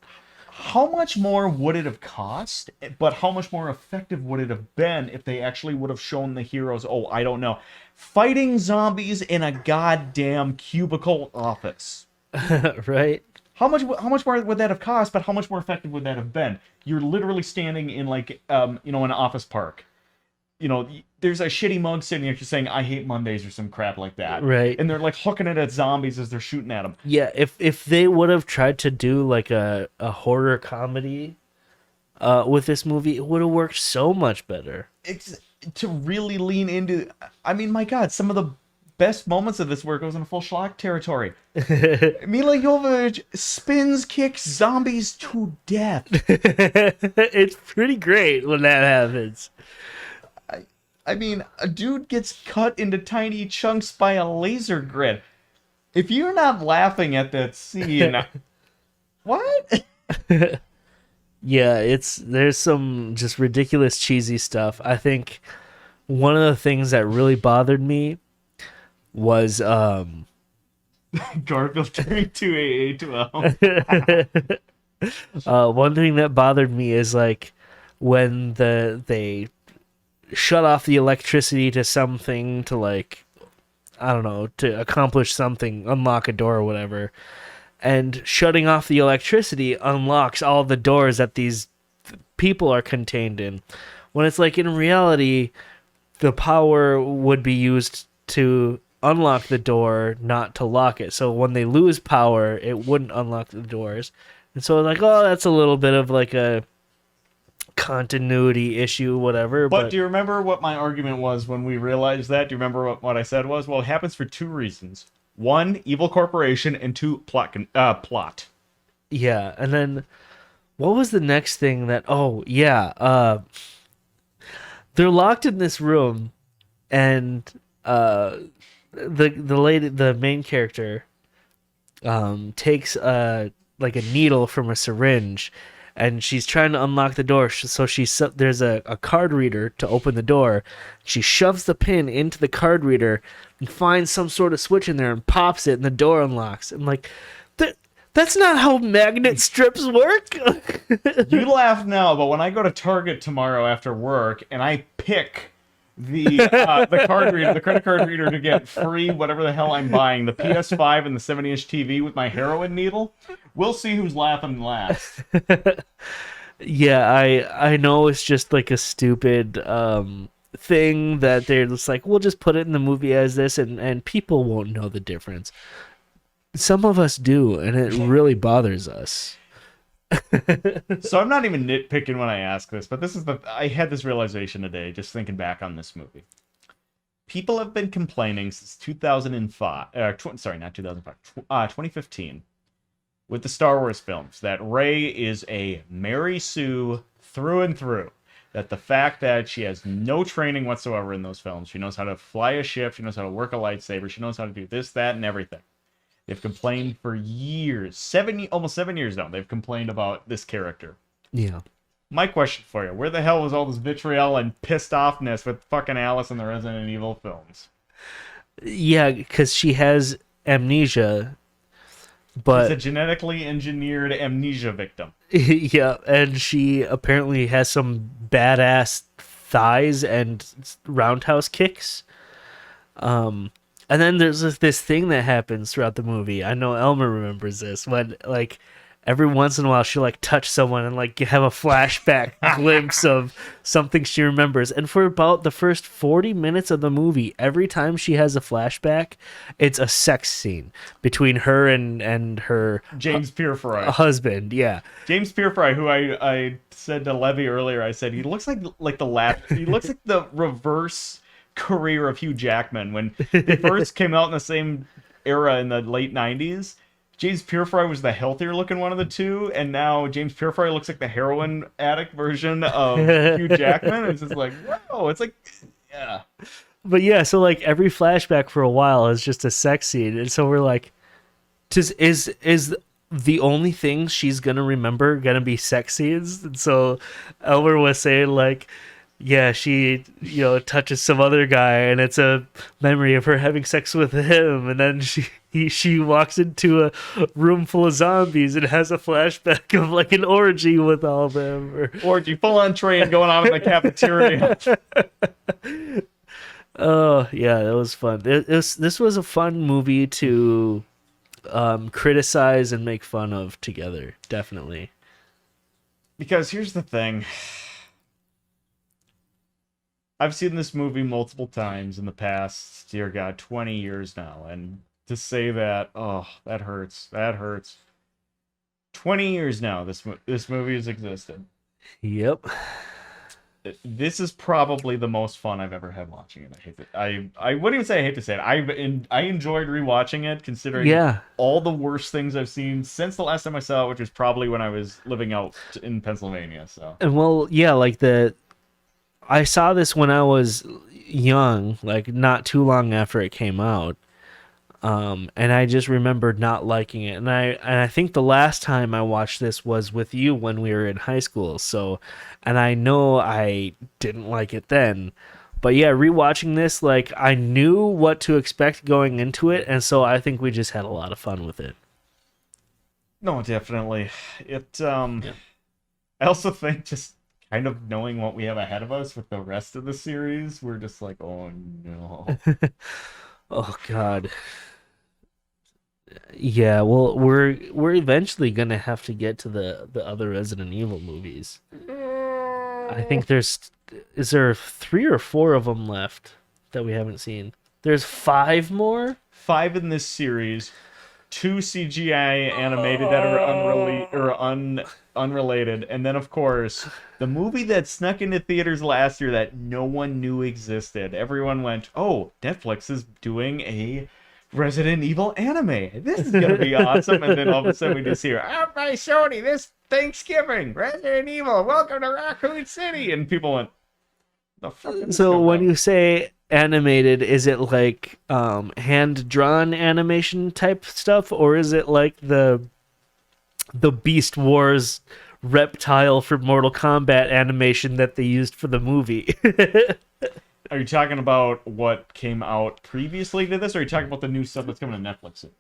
How much more would it have cost? But how much more effective would it have been if they actually would have shown the heroes, oh, I don't know, fighting zombies in a goddamn cubicle office? right? How much more would that have cost, but how much more effective would that have been? You're literally standing in like an office park. There's a shitty mug sitting there just saying I hate Mondays or some crap like that. Right. And they're like hooking it at zombies as they're shooting at them. Yeah, if they would have tried to do like a horror comedy with this movie, it would have worked so much better. It's to really lean into, I mean, my God, some of the best moments of this work goes into full schlock territory. Mila Jovovich spins kicks zombies to death. It's pretty great when that happens. I mean, a dude gets cut into tiny chunks by a laser grid. If you're not laughing at that scene, what? Yeah, there's some just ridiculous cheesy stuff. I think one of the things that really bothered me was Garfield turning to AA12. one thing that bothered me is like when they shut off the electricity to something to like I don't know, to accomplish something, unlock a door or whatever. And shutting off the electricity unlocks all the doors that these people are contained in. When it's like in reality, the power would be used to unlock the door, not to lock it. So when they lose power, it wouldn't unlock the doors. And so like, oh, that's a little bit of like a continuity issue, whatever. But But do you remember what my argument was when we realized that? Do you remember what I said was? Well, it happens for two reasons. One, evil corporation, and two, plot. yeah, and then what was the next thing that? Oh yeah, they're locked in this room, and the main character takes like a needle from a syringe, and she's trying to unlock the door. So there's a card reader to open the door. She shoves the pin into the card reader and finds some sort of switch in there and pops it, and the door unlocks. I'm like, that's not how magnet strips work. You laugh now, but when I go to Target tomorrow after work and I pick the card reader, the credit card reader to get free whatever the hell I'm buying, the PS5 and the 70-inch TV with my heroin needle, we'll see who's laughing last. Yeah, I know it's just like a stupid thing that they're just like, we'll just put it in the movie as this, and people won't know the difference. Some of us do, and it really bothers us. So I'm not even nitpicking when I ask this, but I had this realization today just thinking back on this movie. People have been complaining since 2005, sorry, not 2005, 2015, with the Star Wars films, that Rey is a Mary Sue through and through. That the fact that she has no training whatsoever in those films, she knows how to fly a ship, she knows how to work a lightsaber, she knows how to do this, that, and everything. They've complained for years, almost 7 years now. They've complained about this character. Yeah. My question for you: where the hell was all this vitriol and pissed offness with fucking Alice in the Resident Evil films? Yeah, because she has amnesia, She's but a genetically engineered amnesia victim. yeah, and she apparently has some badass thighs and roundhouse kicks. And then there's this thing that happens throughout the movie. I know Elmer remembers this when like every once in a while she'll like touch someone and like have a flashback glimpse of something she remembers. And for about the first 40 minutes of the movie, every time she has a flashback, it's a sex scene between her and her James Purefoy. husband. Yeah. James Purefoy, who I said to Levy earlier, I said he looks like he looks like the reverse career of Hugh Jackman when they first came out in the same era in the late 90s. James Purefoy was the healthier looking one of the two, and now James Purefoy looks like the heroin addict version of Hugh Jackman. It's just like, whoa, it's like, yeah. But yeah, so like every flashback for a while is just a sex scene, and so we're like, is the only thing she's gonna remember gonna be sex scenes? And so Elmer was saying like, yeah, she touches some other guy, and it's a memory of her having sex with him, and then she walks into a room full of zombies and has a flashback of like an orgy with all of them. Orgy, full on train going on in the cafeteria. Oh yeah, that was fun. This was a fun movie to criticize and make fun of together, definitely. Because here's the thing. I've seen this movie multiple times in the past, dear God, 20 years now, and to say that, oh, that hurts. That hurts. 20 years now, this movie has existed. Yep. This is probably the most fun I've ever had watching it. I wouldn't even say I hate to say it. I enjoyed rewatching it, considering all the worst things I've seen since the last time I saw it, which was probably when I was living out in Pennsylvania. So. And well, yeah, like I saw this when I was young, like not too long after it came out. And I just remember not liking it. And I think the last time I watched this was with you when we were in high school. So, and I know I didn't like it then. But yeah, rewatching this, like I knew what to expect going into it, and so I think we just had a lot of fun with it. No, definitely. It Yeah. I also think just kind of knowing what we have ahead of us with the rest of the series, we're just like, oh no. Oh God. Yeah, well, we're eventually gonna have to get to the other Resident Evil movies. I think there's is there three or four of them left that we haven't seen? There's five more. Five in this series, two CGI animated that are unrelated, and then of course the movie that snuck into theaters last year that no one knew existed. Everyone went, "Oh, Netflix is doing a Resident Evil anime. This is gonna be awesome!" And then all of a sudden we just hear, "Out by Sony this Thanksgiving, Resident Evil, welcome to Raccoon City," and people went, "The fuck did this So come when from?" you say animated, is it like hand drawn animation type stuff, or is it like the Beast Wars reptile for Mortal Kombat animation that they used for the movie? Are you talking about what came out previously to this, or are you talking about the new stuff that's coming to Netflix soon?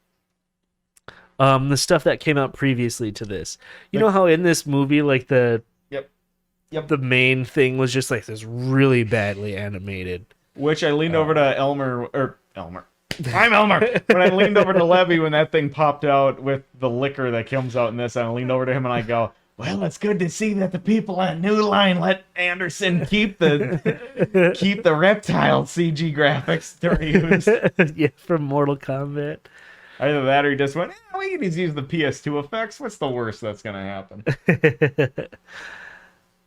The stuff that came out previously to this. You know how in this movie, like Yep. Yep. the main thing was just like this really badly animated. Which I leaned over to Elmer. I'm Elmer. When I leaned over to Levy when that thing popped out with the liquor that comes out in this, I leaned over to him and I go, "Well, it's good to see that the people at New Line let Anderson keep the reptile CG graphics they're used." Yeah, from Mortal Kombat. Either that or he just went, "We can just use the PS2 effects. What's the worst that's gonna happen?"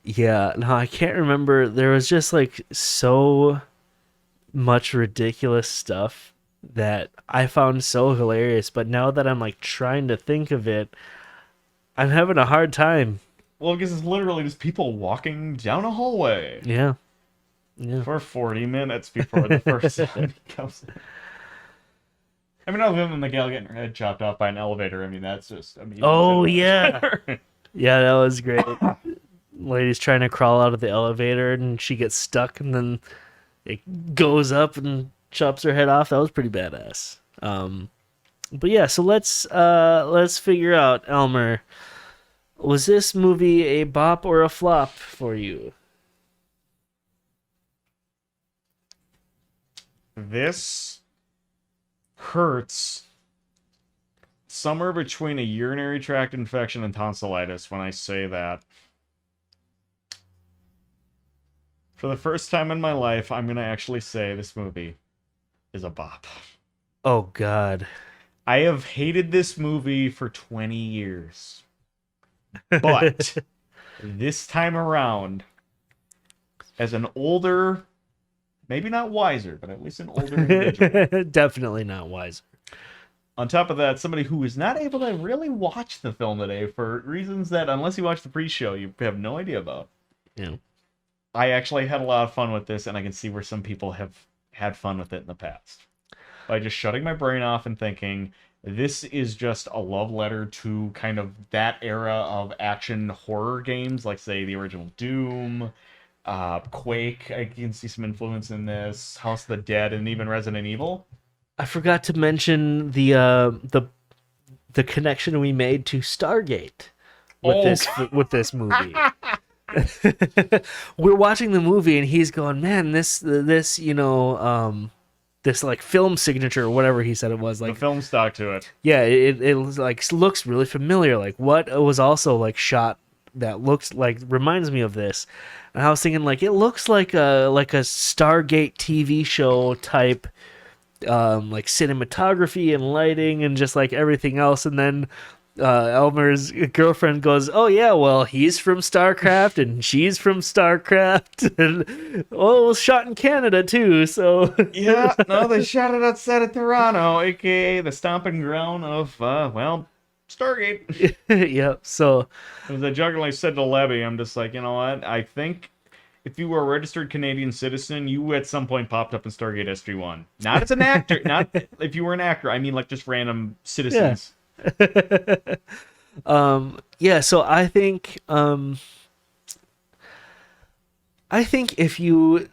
Yeah, no, I can't remember. There was just like so much ridiculous stuff that I found so hilarious. But now that I'm like trying to think of it, I'm having a hard time. Well, because it's literally just people walking down a hallway Yeah, yeah. for 40 minutes before the first zombie comes in. I mean, other than the gal getting her head chopped off by an elevator, I mean, that's just amazing. Oh yeah, yeah. That was great. Lady's trying to crawl out of the elevator and she gets stuck, and then it goes up and chops her head off. That was pretty badass. But yeah, so let's figure out, Elmer. Was this movie a bop or a flop for you? This hurts somewhere between a urinary tract infection and tonsillitis when I say that. For the first time in my life, I'm going to actually say this movie is a bop. Oh God. I have hated this movie for 20 years. But this time around, as an older, maybe not wiser, but at least an older individual. Definitely not wiser. On top of that, somebody who was not able to really watch the film today for reasons that, unless you watch the pre-show, you have no idea about. Yeah. I actually had a lot of fun with this, and I can see where some people have had fun with it in the past. By just shutting my brain off and thinking, this is just a love letter to kind of that era of action horror games, like, say, the original Doom, Quake. I can see some influence in this, House of the Dead, and even Resident Evil. I forgot to mention the connection we made to Stargate with this movie. We're watching the movie and he's going, man, this this like film signature or whatever he said it was, like the film stock to it. Yeah, it was, like, looks really familiar. Like, what was also like shot that looks like reminds me of this. And I was thinking, like, it looks like a Stargate TV show type, like cinematography and lighting and just like everything else. And then Elmer's girlfriend goes, "Oh yeah, well, he's from StarCraft and she's from StarCraft, and well, it was shot in Canada too." So yeah, no, they shot it outside of Toronto, aka the stomping ground of Stargate. Yep. So as I jokingly said to Levy, I'm just like, you know what? I think if you were a registered Canadian citizen, you at some point popped up in Stargate SG-1. Not as an actor, not if you were an actor. I mean, like just random Yeah. citizens. Yeah, so I think if you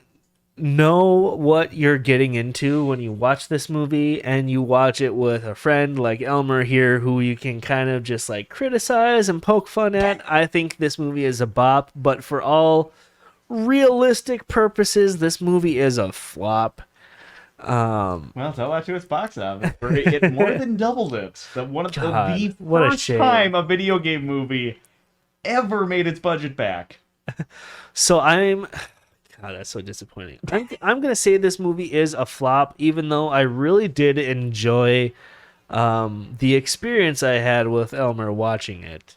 know what you're getting into when you watch this movie and you watch it with a friend like Elmer here who you can kind of just like criticize and poke fun at, I think this movie is a bop, but for all realistic purposes, this movie is a flop. Well, tell that to its box office. It more than doubled it. God, The what a first shame. time a video game movie ever made its budget back. So God, that's so disappointing. I'm gonna say this movie is a flop, even though I really did enjoy the experience I had with Elmer watching it.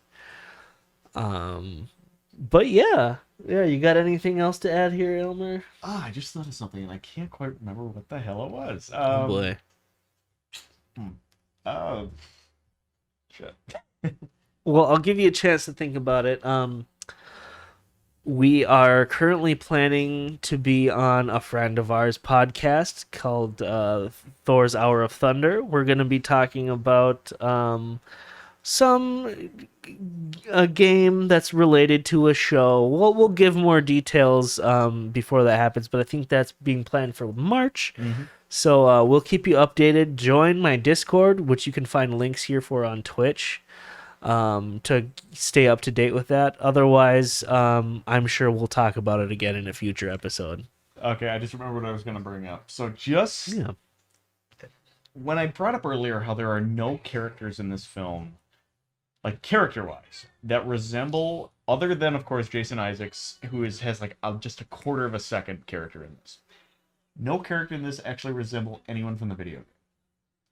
But yeah, you got anything else to add here, Elmer? I just thought of something and I can't quite remember what the hell it was. Oh boy. Oh, shit. Well, I'll give you a chance to think about it. We are currently planning to be on a friend of ours podcast called Thor's Hour of Thunder. We're going to be talking about a game that's related to a show. We'll give more details before that happens, but I think that's being planned for March. Mm-hmm. So we'll keep you updated. Join my Discord, which you can find links here for on Twitch, to stay up to date with that. Otherwise, I'm sure we'll talk about it again in a future episode. Okay, I just remember what I was going to bring up. So when I brought up earlier how there are no characters in this film, like character-wise, that resemble, other than of course Jason Isaacs, who has like just a quarter of a second character in this. No character in this actually resemble anyone from the video game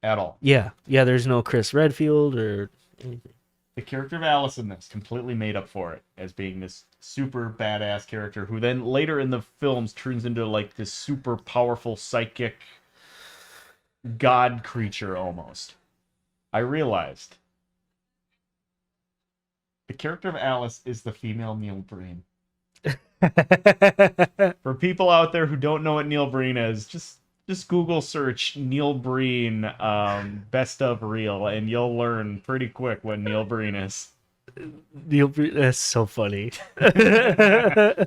at all. Yeah. There's no Chris Redfield or anything. The character of Alice in this completely made up for it as being this super badass character who then later in the films turns into like this super powerful psychic god creature almost. I realized the character of Alice is the female Neil Breen. For people out there who don't know what Neil Breen is, just Google search Neil Breen best of reel and you'll learn pretty quick what Neil Breen is. Neil Breen, that's so funny. Yeah.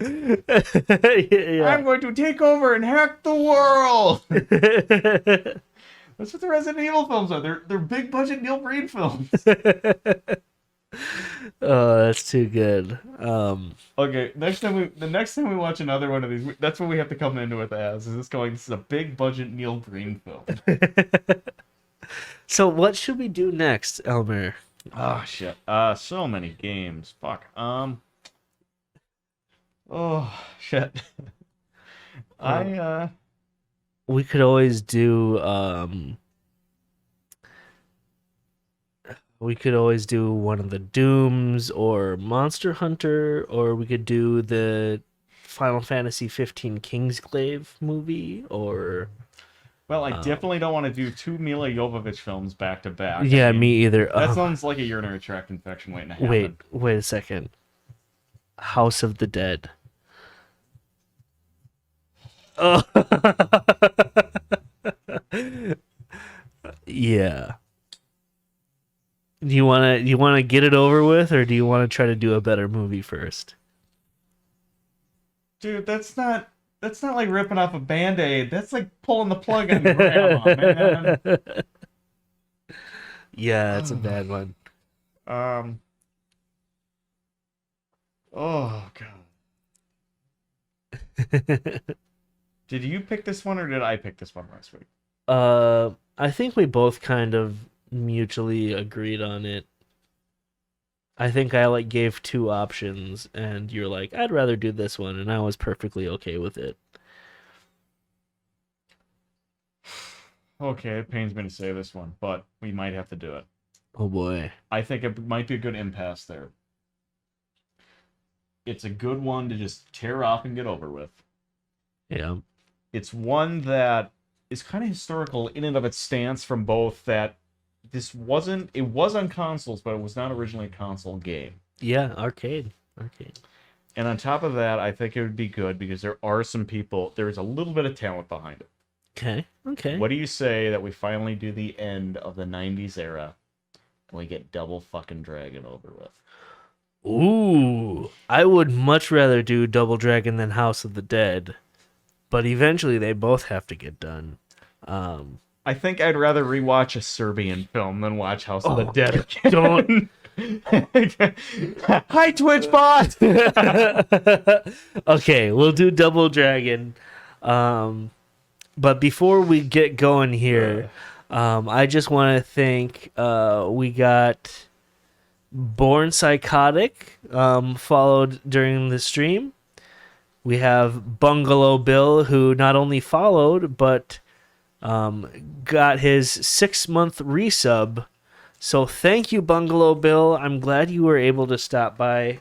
I'm going to take over and hack the world. That's what the Resident Evil films are. They're big budget Neil Breen films. Oh, that's too good. Okay, the next time we watch another one of these, that's what we have to come into it as. This is a big budget Neil Breen film. So what should we do next, Elmer? Oh shit. So many games. Fuck. Oh shit. We could always do one of the Dooms or Monster Hunter, or we could do the Final Fantasy 15 Kingsglaive movie, or well, I definitely don't want to do two Mila Jovovich films back to back. Yeah, me either. That sounds like a urinary tract infection waiting to happen. Wait a second. House of the Dead. Oh. Yeah. Do you want to get it over with, or do you want to try to do a better movie first? Dude, that's not like ripping off a Band-Aid. That's like pulling the plug on grandma, man. Yeah, it's a bad one. Oh god. Did you pick this one or did I pick this one last week? I think we both kind of mutually agreed on it. I think I gave two options and you're like, I'd rather do this one, and I was perfectly okay with it. Okay, it pains me to say this one, but we might have to do it. Oh boy. I think it might be a good impasse there. It's a good one to just tear off and get over with. Yeah. It's one that is kind of historical in and of its stance from both that it was on consoles, but it was not originally a console game. Yeah, arcade. And on top of that, I think it would be good because there are some people, there's a little bit of talent behind it. Okay. What do you say that we finally do the end of the 90s era and we get Double fucking Dragon over with? Ooh, I would much rather do Double Dragon than House of the Dead, but eventually they both have to get done. I think I'd rather rewatch a Serbian film than watch House of the Oh, Dead don't. Hi, Twitch bot! Okay, we'll do Double Dragon. But before we get going here, I just want to thank we got Born Psychotic followed during the stream. We have Bungalow Bill, who not only followed but got his 6-month resub. So thank you, Bungalow Bill. I'm glad you were able to stop by.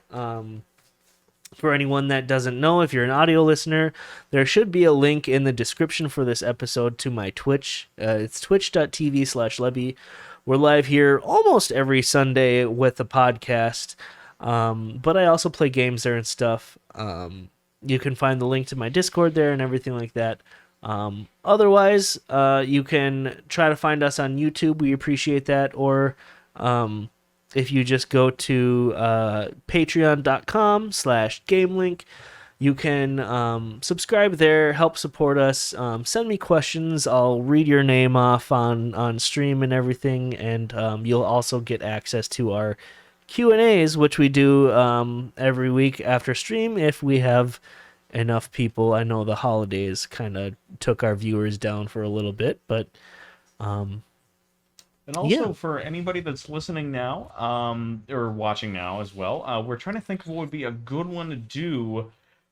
For anyone that doesn't know, if you're an audio listener, there should be a link in the description for this episode to my Twitch. It's twitch.tv/Lebby. We're live here almost every Sunday with the podcast, but I also play games there and stuff. You can find the link to my Discord there and everything like that. Otherwise, you can try to find us on YouTube. We appreciate that. Or if you just go to patreon.com/GameLink, you can subscribe there, help support us, send me questions. I'll read your name off on stream and everything, and you'll also get access to our Q&As, which we do every week after stream if we have enough people. I know the holidays kind of took our viewers down for a little bit, but and also for anybody that's listening now, or watching now as well, we're trying to think of what would be a good one to do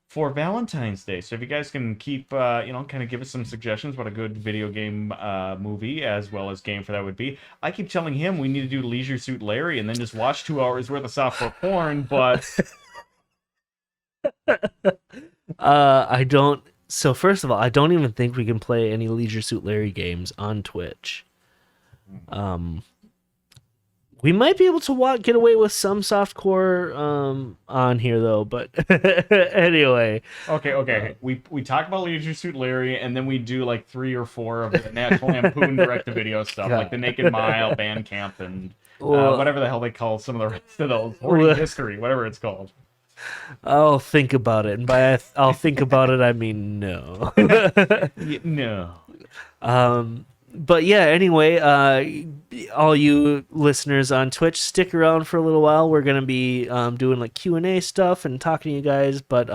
for Valentine's Day. So if you guys can keep, kind of give us some suggestions what a good video game movie as well as game for that would be. I keep telling him we need to do Leisure Suit Larry and then just watch 2 hours worth of softcore porn, but I don't. So first of all, I don't even think we can play any Leisure Suit Larry games on Twitch. We might be able to get away with some softcore on here though, but anyway. Okay. We talk about Leisure Suit Larry, and then we do like 3 or 4 of the National Lampoon direct-to-video stuff, like The Naked Mile, Bandcamp, and whatever the hell they call some of the rest of those. Hoarding History, whatever it's called. I'll think about it, and by I'll think about it, I mean no. No. But yeah, anyway, all you listeners on Twitch, stick around for a little while. We're gonna be doing like Q&A stuff and talking to you guys. But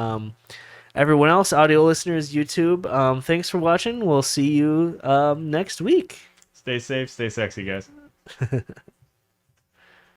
everyone else, audio listeners, YouTube, thanks for watching. We'll see you next week. Stay safe, stay sexy, guys.